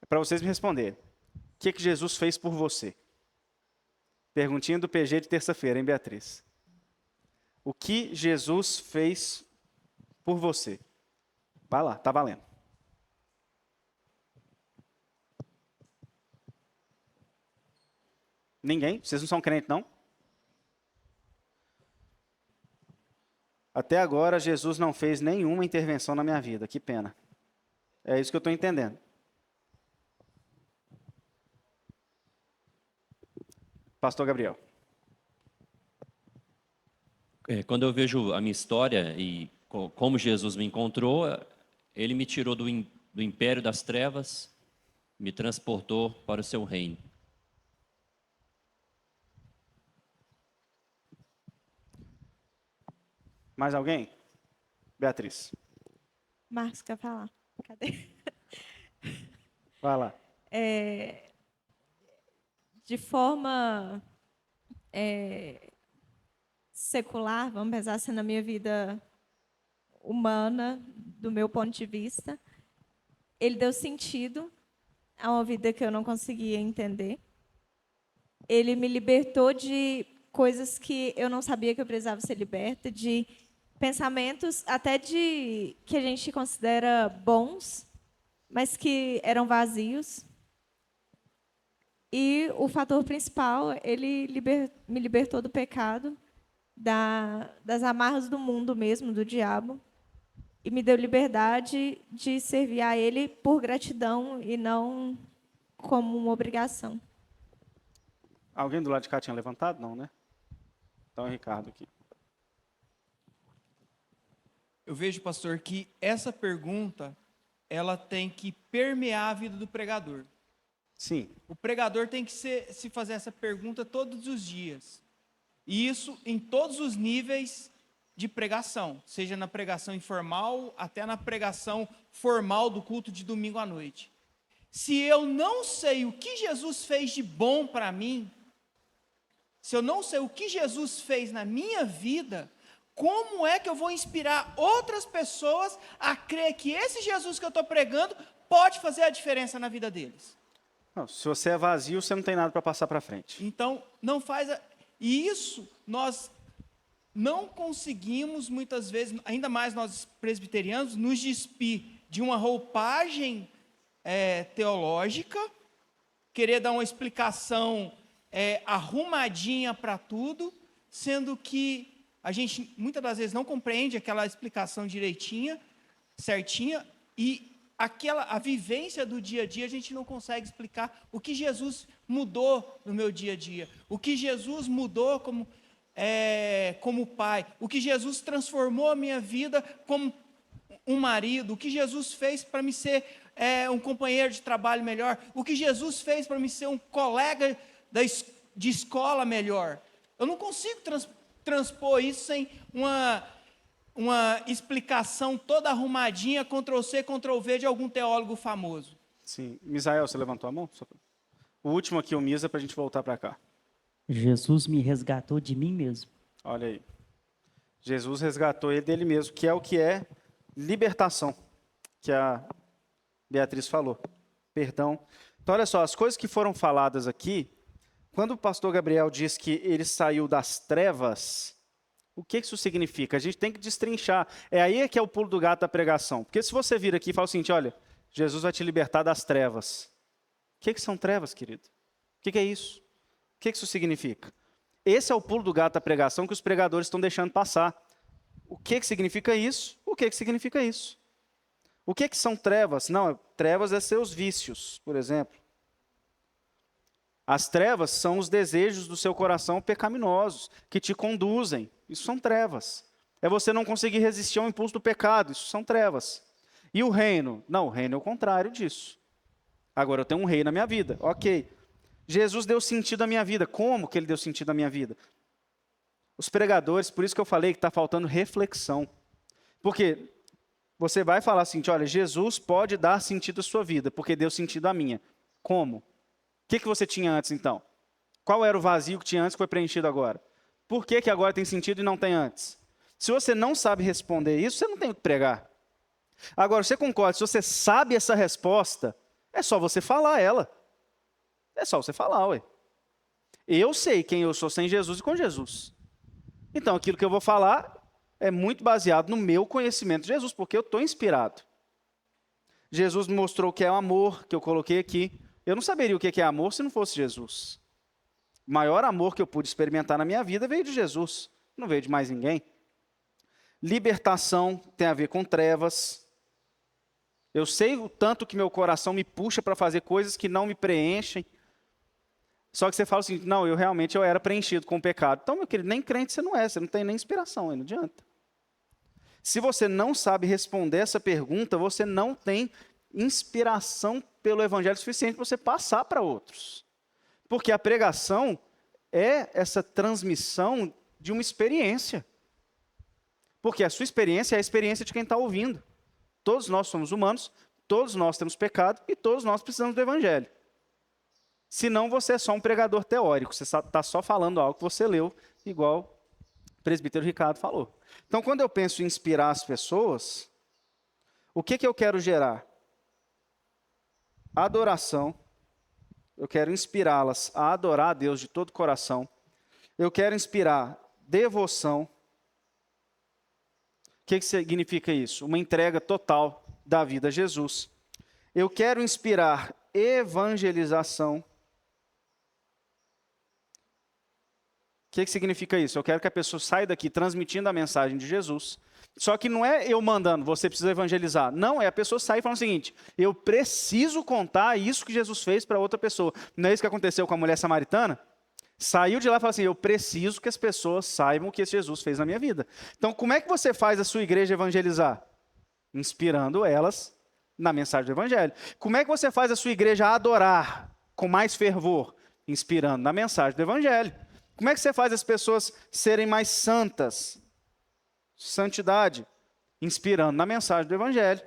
Para vocês me responderem. O que Jesus fez por você? Perguntinha do PG de terça-feira, hein, Beatriz? O que Jesus fez por você? Vai lá, tá valendo. Ninguém? Vocês não são crentes, não? Até agora, Jesus não fez nenhuma intervenção na minha vida. Que pena. É isso que eu estou entendendo. Pastor Gabriel. Quando eu vejo a minha história e como Jesus me encontrou, ele me tirou do império das trevas, me transportou para o seu reino. Mais alguém? Beatriz. Marcos quer falar. Cadê? Vai lá. De forma secular, vamos pensar assim na minha vida humana, do meu ponto de vista, ele deu sentido a uma vida que eu não conseguia entender. Ele me libertou de coisas que eu não sabia que eu precisava ser liberta, de pensamentos até que a gente considera bons, mas que eram vazios. E o fator principal, ele me libertou do pecado, das amarras do mundo mesmo, do diabo, e me deu liberdade de servir a ele por gratidão e não como uma obrigação. Alguém do lado de cá tinha levantado? Não, né? Então é o Ricardo aqui. Eu vejo, pastor, que essa pergunta ela tem que permear a vida do pregador. Sim. O pregador tem que se fazer essa pergunta todos os dias. E isso em todos os níveis de pregação, seja na pregação informal, até na pregação formal do culto de domingo à noite. Se eu não sei o que Jesus fez de bom para mim, se eu não sei o que Jesus fez na minha vida, como é que eu vou inspirar outras pessoas a crer que esse Jesus que eu estou pregando pode fazer a diferença na vida deles? Não, se você é vazio, você não tem nada para passar para frente. Então, não faz... E isso nós não conseguimos, muitas vezes, ainda mais nós presbiterianos, nos despir de uma roupagem teológica, querer dar uma explicação arrumadinha para tudo, sendo que a gente, muitas das vezes, não compreende aquela explicação direitinha, certinha, e a vivência do dia a dia, a gente não consegue explicar o que Jesus mudou no meu dia a dia, o que Jesus mudou como pai, o que Jesus transformou a minha vida como um marido, o que Jesus fez para me ser um companheiro de trabalho melhor, o que Jesus fez para me ser um colega de escola melhor. Eu não consigo transpor isso sem uma explicação toda arrumadinha, Ctrl+C, Ctrl+V de algum teólogo famoso. Sim. Misael, você levantou a mão? O último aqui, o Misa, para a gente voltar para cá. Jesus me resgatou de mim mesmo. Olha aí. Jesus resgatou ele dele mesmo, que é libertação, que a Beatriz falou. Perdão. Então, olha só, as coisas que foram faladas aqui, quando o pastor Gabriel diz que ele saiu das trevas, o que isso significa? A gente tem que destrinchar. É aí que é o pulo do gato da pregação. Porque se você vir aqui e fala o seguinte, olha, Jesus vai te libertar das trevas. O que são trevas, querido? O que é isso? O que isso significa? Esse é o pulo do gato da pregação que os pregadores estão deixando passar. O que significa isso? O que significa isso? O que são trevas? Não, trevas é seus vícios, por exemplo. As trevas são os desejos do seu coração pecaminosos, que te conduzem. Isso são trevas. É você não conseguir resistir ao impulso do pecado. Isso são trevas. E o reino? Não, o reino é o contrário disso. Agora eu tenho um rei na minha vida. Ok. Jesus deu sentido à minha vida. Como que ele deu sentido à minha vida? Os pregadores, por isso que eu falei que está faltando reflexão. Porque você vai falar assim, olha, Jesus pode dar sentido à sua vida, porque deu sentido à minha. Como? O que você tinha antes, então? Qual era o vazio que tinha antes que foi preenchido agora? Por que agora tem sentido e não tem antes? Se você não sabe responder isso, você não tem o que pregar. Agora, você concorda, se você sabe essa resposta, é só você falar ela. É só você falar, ué. Eu sei quem eu sou sem Jesus e com Jesus. Então, aquilo que eu vou falar é muito baseado no meu conhecimento de Jesus, porque eu estou inspirado. Jesus me mostrou o que é o amor, que eu coloquei aqui. Eu não saberia o que é amor se não fosse Jesus. O maior amor que eu pude experimentar na minha vida veio de Jesus, não veio de mais ninguém. Libertação tem a ver com trevas. Eu sei o tanto que meu coração me puxa para fazer coisas que não me preenchem. Só que você fala assim, não, eu era preenchido com o pecado. Então, meu querido, nem crente você não é, você não tem nem inspiração, aí não adianta. Se você não sabe responder essa pergunta, você não tem inspiração pelo evangelho suficiente para você passar para outros. Porque a pregação é essa transmissão de uma experiência. Porque a sua experiência é a experiência de quem está ouvindo. Todos nós somos humanos, todos nós temos pecado e todos nós precisamos do evangelho. Senão você é só um pregador teórico, você está só falando algo que você leu, igual o presbítero Ricardo falou. Então, quando eu penso em inspirar as pessoas, o que eu quero gerar? Adoração. Eu quero inspirá-las a adorar a Deus de todo o coração. Eu quero inspirar devoção. O que significa isso? Uma entrega total da vida a Jesus. Eu quero inspirar evangelização. O que significa isso? Eu quero que a pessoa saia daqui transmitindo a mensagem de Jesus. Só que não é eu mandando, você precisa evangelizar. Não, é a pessoa sair falando o seguinte, eu preciso contar isso que Jesus fez para outra pessoa. Não é isso que aconteceu com a mulher samaritana? Saiu de lá e falou assim, eu preciso que as pessoas saibam o que esse Jesus fez na minha vida. Então, como é que você faz a sua igreja evangelizar? Inspirando elas na mensagem do evangelho. Como é que você faz a sua igreja adorar com mais fervor? Inspirando na mensagem do evangelho. Como é que você faz as pessoas serem mais santas? Santidade. Inspirando na mensagem do evangelho.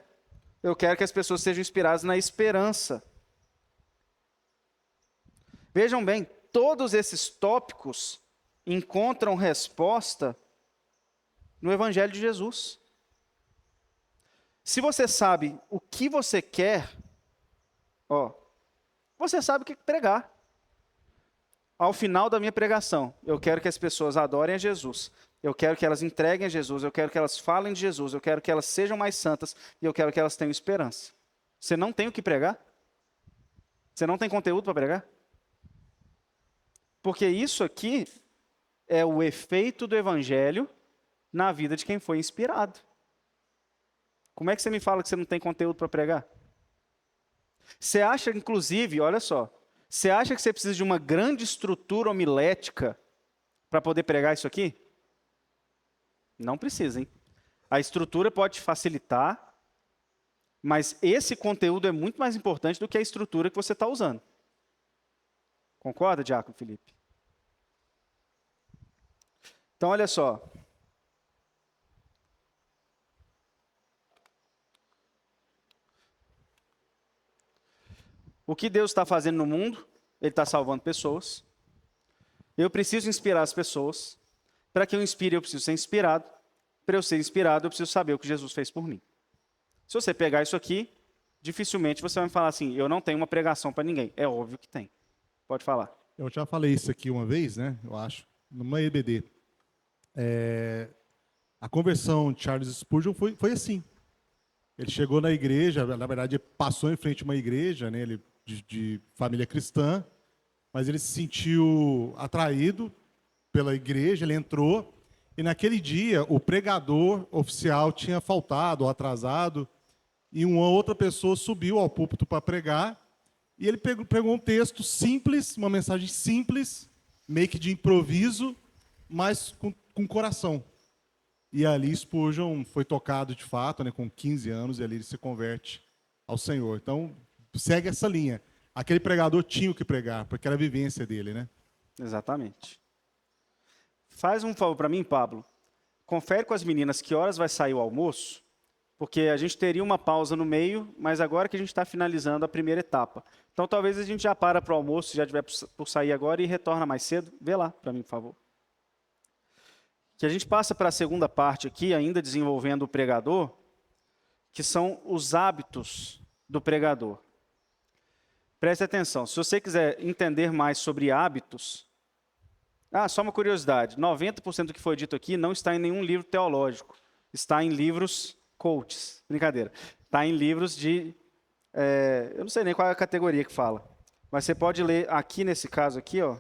Eu quero que as pessoas sejam inspiradas na esperança. Vejam bem, todos esses tópicos encontram resposta no evangelho de Jesus. Se você sabe o que você quer, você sabe o que pregar. Ao final da minha pregação, eu quero que as pessoas adorem a Jesus. Eu quero que elas entreguem a Jesus. Eu quero que elas falem de Jesus. Eu quero que elas sejam mais santas. E eu quero que elas tenham esperança. Você não tem o que pregar? Você não tem conteúdo para pregar? Porque isso aqui é o efeito do evangelho na vida de quem foi inspirado. Como é que você me fala que você não tem conteúdo para pregar? Você acha, inclusive, olha só, você acha que você precisa de uma grande estrutura homilética para poder pregar isso aqui? Não precisa, hein? A estrutura pode te facilitar, mas esse conteúdo é muito mais importante do que a estrutura que você está usando. Concorda, Diácono Felipe? Então, olha só. O que Deus está fazendo no mundo? Ele está salvando pessoas. Eu preciso inspirar as pessoas. Para que eu inspire, eu preciso ser inspirado. Para eu ser inspirado, eu preciso saber o que Jesus fez por mim. Se você pegar isso aqui, dificilmente você vai me falar assim, eu não tenho uma pregação para ninguém. É óbvio que tem. Pode falar. Eu já falei isso aqui uma vez, né? Eu acho, numa EBD. A conversão de Charles Spurgeon foi assim. Ele chegou na igreja, na verdade, ele passou em frente a uma igreja, né? Ele de família cristã, mas ele se sentiu atraído pela igreja, ele entrou, e naquele dia o pregador oficial tinha faltado ou atrasado, e uma outra pessoa subiu ao púlpito para pregar, e ele pegou um texto simples, uma mensagem simples, meio que de improviso, mas com coração. E ali Spurgeon foi tocado de fato, né, com 15 anos, e ali ele se converte ao Senhor. Então, segue essa linha. Aquele pregador tinha o que pregar, porque era a vivência dele, né? Exatamente. Faz um favor para mim, Pablo. Confere com as meninas que horas vai sair o almoço, porque a gente teria uma pausa no meio, mas agora que a gente está finalizando a primeira etapa. Então, talvez a gente já para o almoço, se já tiver por sair agora, e retorna mais cedo. Vê lá para mim, por favor. Que a gente passa para a segunda parte aqui, ainda desenvolvendo o pregador, que são os hábitos do pregador. Preste atenção, se você quiser entender mais sobre hábitos... só uma curiosidade, 90% do que foi dito aqui não está em nenhum livro teológico, está em livros coaches, brincadeira. Está em livros de... eu não sei nem qual é a categoria que fala, mas você pode ler aqui, nesse caso aqui, ó.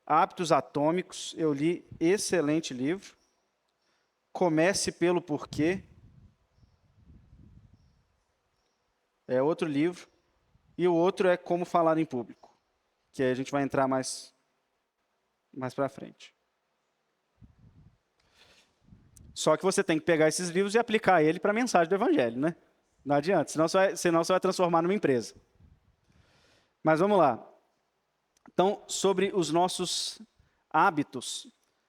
Hábitos Atômicos, eu li, excelente livro. Comece pelo Porquê. É outro livro. e o outro é como falar em público, que aí a gente vai entrar mais para frente. Só que você tem que pegar esses livros e aplicar ele para a mensagem do Evangelho, né? Não adianta, senão você vai transformar numa empresa. Mas vamos lá. Então, sobre os nossos hábitos,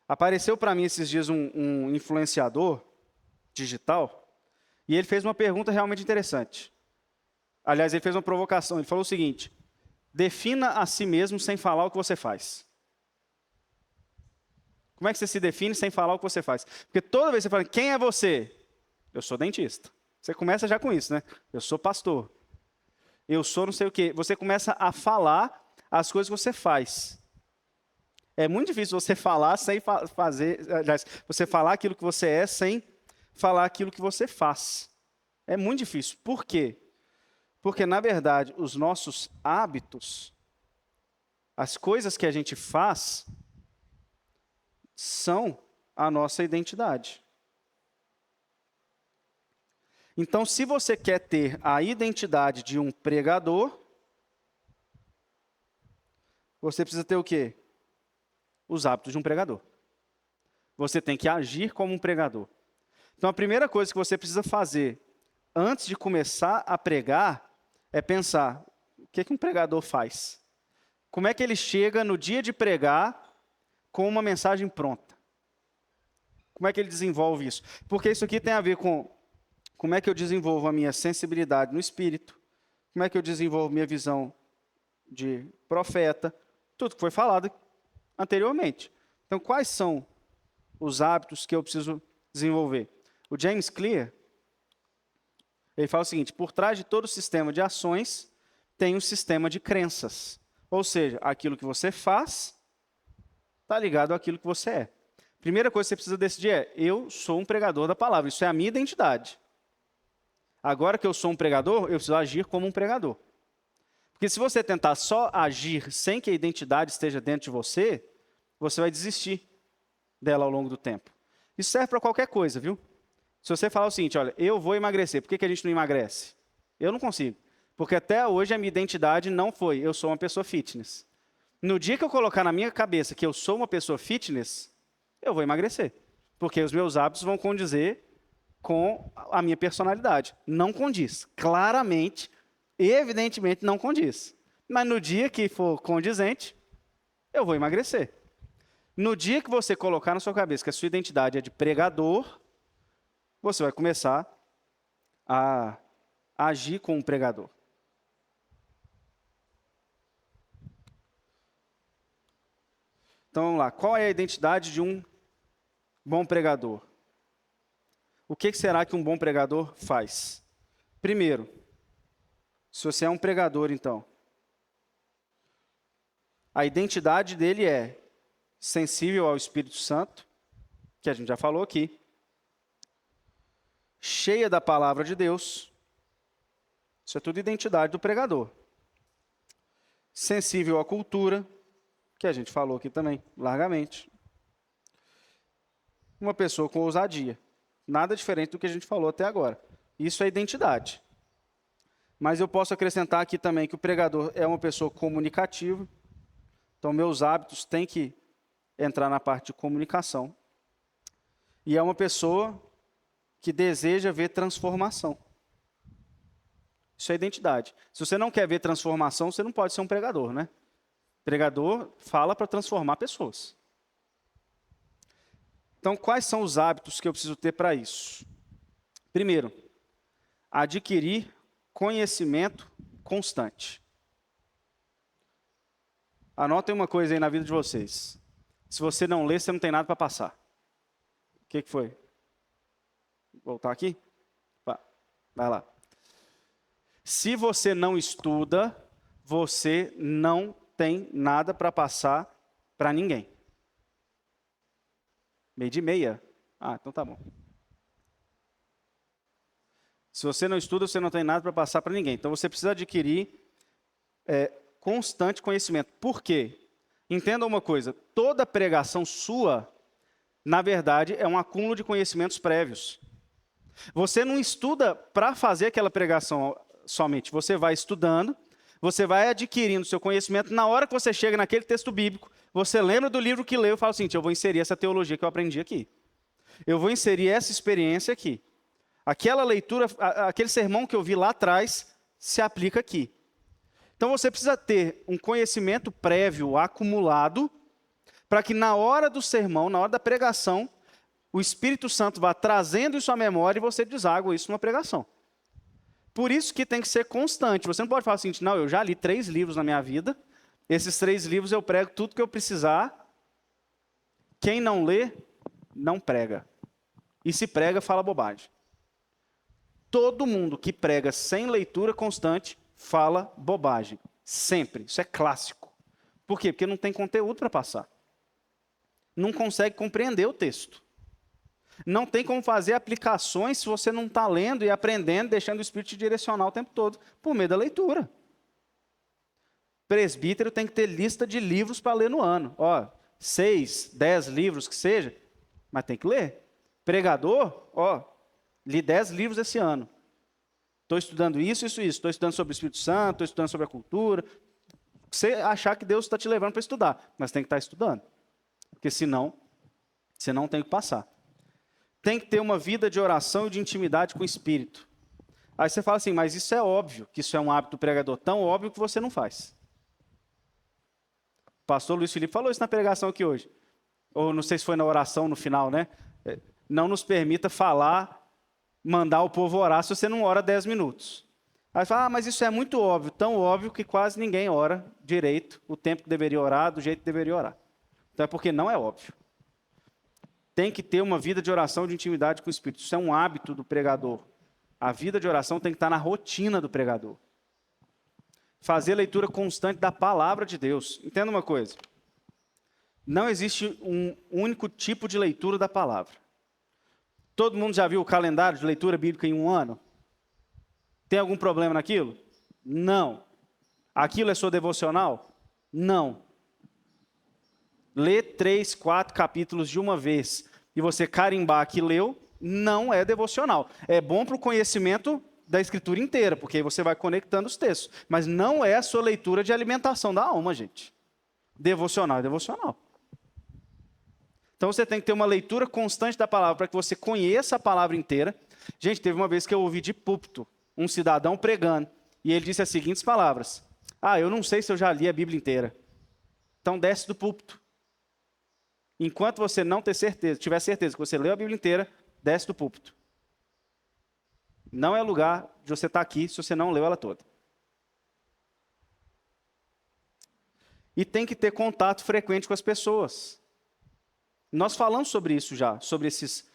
apareceu para mim esses dias um influenciador digital e ele fez uma pergunta realmente interessante. Aliás, ele fez uma provocação. Ele falou o seguinte: defina a si mesmo sem falar o que você faz. Como é que você se define sem falar o que você faz? Porque toda vez que você fala, quem é você? Eu sou dentista. Você começa já com isso, né? Eu sou pastor. Eu sou não sei o quê. Você começa a falar as coisas que você faz. É muito difícil você falar sem fazer. Aliás, você falar aquilo que você é sem falar aquilo que você faz. É muito difícil. Por quê? Porque, na verdade, os nossos hábitos, as coisas que a gente faz, são a nossa identidade. Então, se você quer ter a identidade de um pregador, você precisa ter o quê? Os hábitos de um pregador. Você tem que agir como um pregador. Então, a primeira coisa que você precisa fazer antes de começar a pregar é pensar, o que um pregador faz? Como é que ele chega no dia de pregar com uma mensagem pronta? Como é que ele desenvolve isso? Porque isso aqui tem a ver com como é que eu desenvolvo a minha sensibilidade no espírito, como é que eu desenvolvo minha visão de profeta, tudo que foi falado anteriormente. Então, quais são os hábitos que eu preciso desenvolver? O James Clear, ele fala o seguinte: por trás de todo sistema de ações tem um sistema de crenças. Ou seja, aquilo que você faz está ligado àquilo que você é. Primeira coisa que você precisa decidir é: eu sou um pregador da palavra, isso é a minha identidade. Agora que eu sou um pregador, eu preciso agir como um pregador. Porque se você tentar só agir sem que a identidade esteja dentro de você, você vai desistir dela ao longo do tempo. Isso serve para qualquer coisa, viu? Se você falar o seguinte, olha, eu vou emagrecer, por que a gente não emagrece? Eu não consigo. Porque até hoje a minha identidade não foi, eu sou uma pessoa fitness. No dia que eu colocar na minha cabeça que eu sou uma pessoa fitness, eu vou emagrecer. Porque os meus hábitos vão condizer com a minha personalidade. Não condiz. Claramente, evidentemente não condiz. Mas no dia que for condizente, eu vou emagrecer. No dia que você colocar na sua cabeça que a sua identidade é de pregador, você vai começar a agir como um pregador. Então vamos lá. Qual é a identidade de um bom pregador? O que será que um bom pregador faz? Primeiro, se você é um pregador, então, a identidade dele é sensível ao Espírito Santo, que a gente já falou aqui, cheia da palavra de Deus, isso é tudo identidade do pregador. Sensível à cultura, que a gente falou aqui também, largamente. Uma pessoa com ousadia. Nada diferente do que a gente falou até agora. Isso é identidade. Mas eu posso acrescentar aqui também que o pregador é uma pessoa comunicativa. Então, meus hábitos têm que entrar na parte de comunicação. E é uma pessoa que deseja ver transformação. Isso é identidade. Se você não quer ver transformação, você não pode ser um pregador, né? Pregador fala para transformar pessoas. Então, quais são os hábitos que eu preciso ter para isso? Primeiro, adquirir conhecimento constante. Anotem uma coisa aí na vida de vocês. Se você não lê, você não tem nada para passar. O que foi? Voltar aqui? Vai lá. Se você não estuda, você não tem nada para passar para ninguém. 12:30? Ah, então tá bom. Se você não estuda, você não tem nada para passar para ninguém. Então você precisa adquirir constante conhecimento. Por quê? Entenda uma coisa, toda pregação sua, na verdade, é um acúmulo de conhecimentos prévios. Você não estuda para fazer aquela pregação somente, você vai estudando, Você vai adquirindo seu conhecimento. Na hora que você chega naquele texto bíblico, você lembra do livro que leu e fala assim, eu vou inserir essa teologia que eu aprendi aqui. Eu vou inserir essa experiência aqui. Aquela leitura, aquele sermão que eu vi lá atrás, se aplica aqui. Então você precisa ter um conhecimento prévio acumulado para que na hora do sermão, na hora da pregação, o Espírito Santo vá trazendo isso à memória e você deságua isso numa pregação. Por isso que tem que ser constante. Você não pode falar assim, não, eu já li 3 livros na minha vida, esses 3 livros eu prego tudo que eu precisar. Quem não lê, não prega. E se prega, fala bobagem. Todo mundo que prega sem leitura constante, fala bobagem. Sempre. Isso é clássico. Por quê? Porque não tem conteúdo para passar. Não consegue compreender o texto. Não tem como fazer aplicações se você não está lendo e aprendendo, deixando o Espírito te direcionar o tempo todo, por meio da leitura. Presbítero tem que ter lista de livros para ler no ano. 6, 10 livros que seja, mas tem que ler. Pregador, li 10 livros esse ano. Estou estudando isso. Estou estudando sobre o Espírito Santo, estou estudando sobre a cultura. Você achar que Deus está te levando para estudar, mas tem que estar estudando. Porque senão, você não tem o que passar. Tem que ter uma vida de oração e de intimidade com o Espírito. Aí você fala assim, mas isso é óbvio, que isso é um hábito do pregador, tão óbvio que você não faz. O pastor Luiz Felipe falou isso na pregação aqui hoje. Ou não sei se foi na oração no final, né? Não nos permita falar, mandar o povo orar se você não ora 10 minutos. Aí você fala, mas isso é muito óbvio, tão óbvio que quase ninguém ora direito, o tempo que deveria orar, do jeito que deveria orar. Então é porque não é óbvio. Tem que ter uma vida de oração, de intimidade com o Espírito. Isso é um hábito do pregador. A vida de oração tem que estar na rotina do pregador. Fazer leitura constante da palavra de Deus. Entenda uma coisa. Não existe um único tipo de leitura da palavra. Todo mundo já viu o calendário de leitura bíblica em um ano? Tem algum problema naquilo? Não. Aquilo é sua devocional? Não. Ler 3, 4 capítulos de uma vez e você carimbar que leu, não é devocional. É bom para o conhecimento da Escritura inteira, porque aí você vai conectando os textos. Mas não é a sua leitura de alimentação da alma, gente. Devocional é devocional. Então você tem que ter uma leitura constante da palavra para que você conheça a palavra inteira. Gente, teve uma vez que eu ouvi de púlpito um cidadão pregando e ele disse as seguintes palavras: eu não sei se eu já li a Bíblia inteira. Então desce do púlpito. Enquanto você não tiver certeza que você leu a Bíblia inteira, desce do púlpito. Não é lugar de você estar aqui se você não leu ela toda. E tem que ter contato frequente com as pessoas. Nós falamos sobre isso já, sobre esses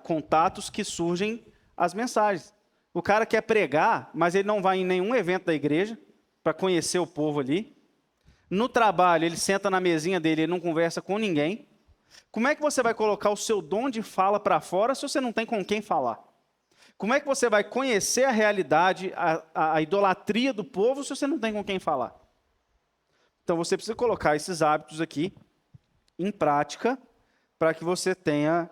contatos que surgem as mensagens. O cara quer pregar, mas ele não vai em nenhum evento da igreja para conhecer o povo ali. No trabalho, ele senta na mesinha dele, ele não conversa com ninguém. Como é que você vai colocar o seu dom de fala para fora se você não tem com quem falar? Como é que você vai conhecer a realidade, a idolatria do povo se você não tem com quem falar? Então você precisa colocar esses hábitos aqui em prática para que você tenha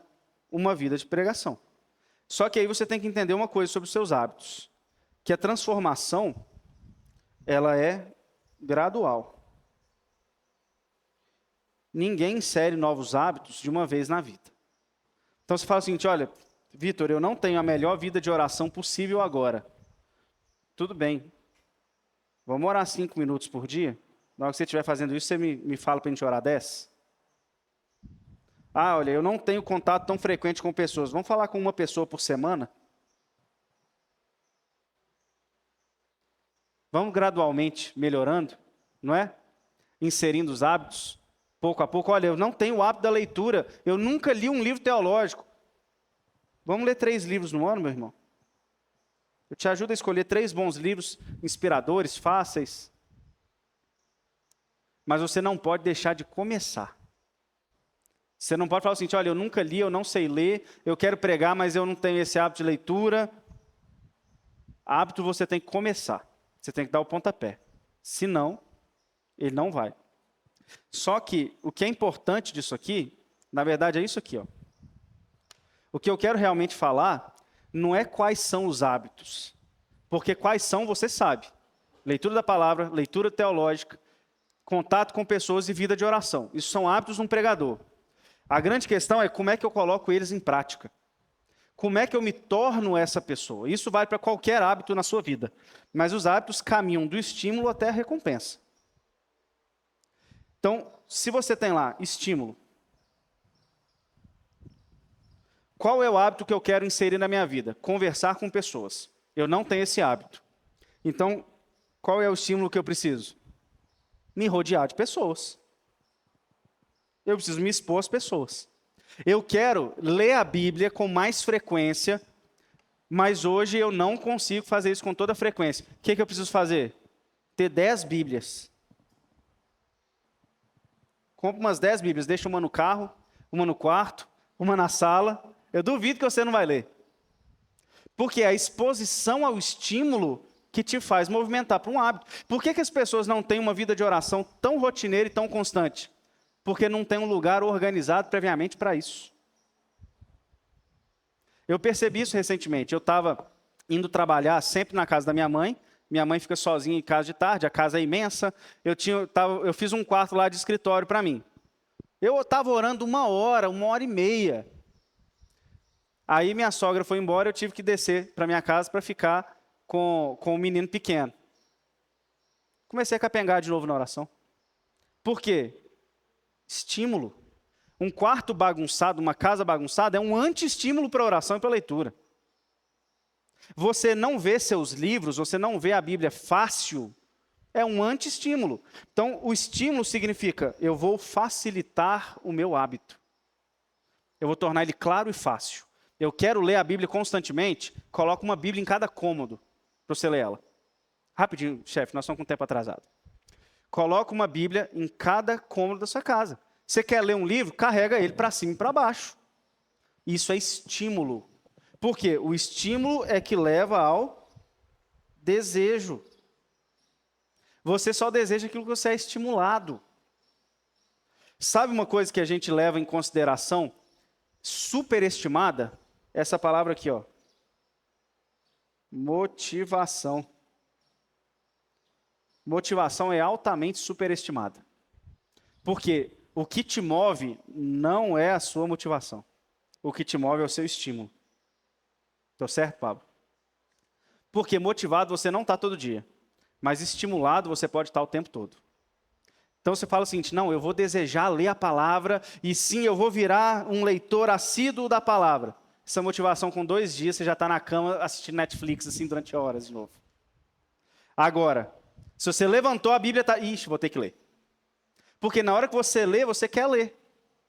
uma vida de pregação. Só que aí você tem que entender uma coisa sobre os seus hábitos, que a transformação ela é gradual. Ninguém insere novos hábitos de uma vez na vida. Então você fala o seguinte, olha, Vitor, eu não tenho a melhor vida de oração possível agora. Tudo bem. Vamos orar 5 minutos por dia? Na hora que você estiver fazendo isso, você me fala para a gente orar 10? Olha, eu não tenho contato tão frequente com pessoas. Vamos falar com uma pessoa por semana? Vamos gradualmente melhorando, não é? Inserindo os hábitos, pouco a pouco. Olha, eu não tenho o hábito da leitura. Eu nunca li um livro teológico. Vamos ler 3 livros no ano, meu irmão? Eu te ajudo a escolher 3 bons livros, inspiradores, fáceis. Mas você não pode deixar de começar. Você não pode falar assim, olha, eu nunca li, eu não sei ler, eu quero pregar, mas eu não tenho esse hábito de leitura. Hábito você tem que começar. Você tem que dar o pontapé. Senão, ele não vai. Só que o que é importante disso aqui, na verdade é isso aqui. O que eu quero realmente falar não é quais são os hábitos. Porque quais são, você sabe. Leitura da palavra, leitura teológica, contato com pessoas e vida de oração. Isso são hábitos de um pregador. A grande questão é como é que eu coloco eles em prática. Como é que eu me torno essa pessoa? Isso vale para qualquer hábito na sua vida. Mas os hábitos caminham do estímulo até a recompensa. Então, se você tem lá estímulo, qual é o hábito que eu quero inserir na minha vida? Conversar com pessoas. Eu não tenho esse hábito. Então, qual é o estímulo que eu preciso? Me rodear de pessoas. Eu preciso me expor às pessoas. Eu quero ler a Bíblia com mais frequência, mas hoje eu não consigo fazer isso com toda frequência. O que eu preciso fazer? Ter 10 Bíblias. Compre umas 10 Bíblias, deixa uma no carro, uma no quarto, uma na sala. Eu duvido que você não vai ler. Porque é a exposição ao estímulo que te faz movimentar para um hábito. Por que as pessoas não têm uma vida de oração tão rotineira e tão constante? Porque não tem um lugar organizado previamente para isso. Eu percebi isso recentemente. Eu estava indo trabalhar sempre na casa da minha mãe. Minha mãe fica sozinha em casa de tarde, a casa é imensa. Eu fiz um quarto lá de escritório para mim. Eu estava orando 1h, 1h30. Aí minha sogra foi embora, eu tive que descer para minha casa para ficar com o menino pequeno. Comecei a capengar de novo na oração. Por quê? Estímulo. Um quarto bagunçado, uma casa bagunçada é um anti-estímulo para a oração e para a leitura. Você não vê seus livros, você não vê a Bíblia fácil, é um anti-estímulo. Então, o estímulo significa, eu vou facilitar o meu hábito. Eu vou tornar ele claro e fácil. Eu quero ler a Bíblia constantemente, coloco uma Bíblia em cada cômodo para você ler ela. Rapidinho, chefe, nós estamos com o tempo atrasado. Coloca uma Bíblia em cada cômodo da sua casa. Você quer ler um livro? Carrega ele para cima e para baixo. Isso é estímulo. Por quê? O estímulo é que leva ao desejo. Você só deseja aquilo que você é estimulado. Sabe uma coisa que a gente leva em consideração? Superestimada? Essa palavra aqui, ó. Motivação. Motivação é altamente superestimada. Porque o que te move não é a sua motivação. O que te move é o seu estímulo. Estou certo, Pablo? Porque motivado você não está todo dia. Mas estimulado você pode estar o tempo todo. Então você fala o seguinte, não, eu vou desejar ler a palavra e sim, eu vou virar um leitor assíduo da palavra. Essa motivação com 2 dias, você já está na cama assistindo Netflix assim durante horas de novo. Agora, se você levantou a Bíblia, tá, ixi, vou ter que ler. Porque na hora que você lê, você quer ler.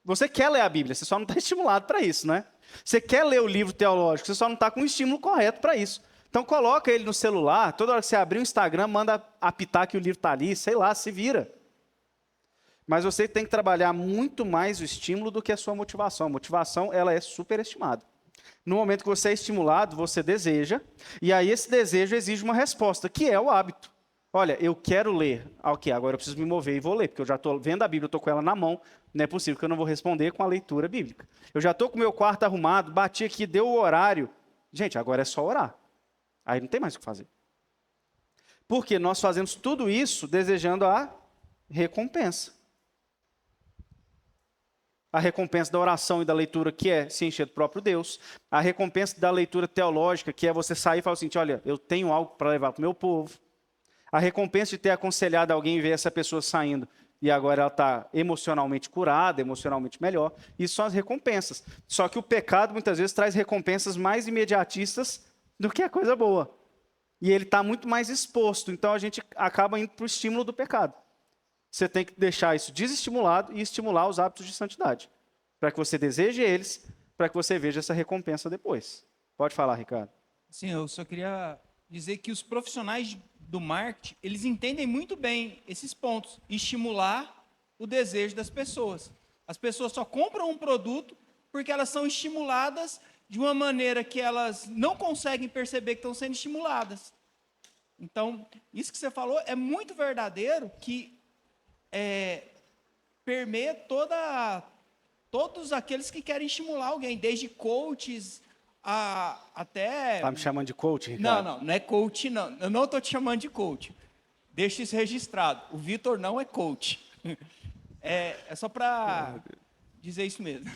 Você quer ler a Bíblia, você só não está estimulado para isso, né? Você quer ler o livro teológico, você só não está com o estímulo correto para isso. Então coloca ele no celular, toda hora que você abrir o Instagram, manda apitar que o livro está ali, sei lá, se vira. Mas você tem que trabalhar muito mais o estímulo do que a sua motivação. A motivação, ela é superestimada. No momento que você é estimulado, você deseja, e aí esse desejo exige uma resposta, que é o hábito. Olha, eu quero ler. Ok, agora eu preciso me mover e vou ler, porque eu já estou vendo a Bíblia, estou com ela na mão, não é possível que eu não vou responder com a leitura bíblica. Eu já estou com o meu quarto arrumado, bati aqui, deu o horário. Gente, agora é só orar. Aí não tem mais o que fazer. Porque nós fazemos tudo isso desejando a recompensa. A recompensa da oração e da leitura, que é se encher do próprio Deus. A recompensa da leitura teológica, que é você sair e falar assim, olha, eu tenho algo para levar para o meu povo. A recompensa de ter aconselhado alguém e ver essa pessoa saindo e agora ela está emocionalmente curada, emocionalmente melhor. Isso são as recompensas. Só que o pecado muitas vezes traz recompensas mais imediatistas do que a coisa boa. E ele está muito mais exposto. Então a gente acaba indo para o estímulo do pecado. Você tem que deixar isso desestimulado e estimular os hábitos de santidade. Para que você deseje eles, para que você veja essa recompensa depois. Pode falar, Ricardo. Sim, eu só queria dizer que os profissionais do marketing, eles entendem muito bem esses pontos. Estimular o desejo das pessoas. As pessoas só compram um produto porque elas são estimuladas de uma maneira que elas não conseguem perceber que estão sendo estimuladas. Então, isso que você falou é muito verdadeiro, que permeia todos aqueles que querem estimular alguém, desde coaches até... Está me chamando de coach, Ricardo? Não é coach, não. Eu não estou te chamando de coach. Deixa isso registrado. O Vitor não é coach. É só para dizer isso mesmo.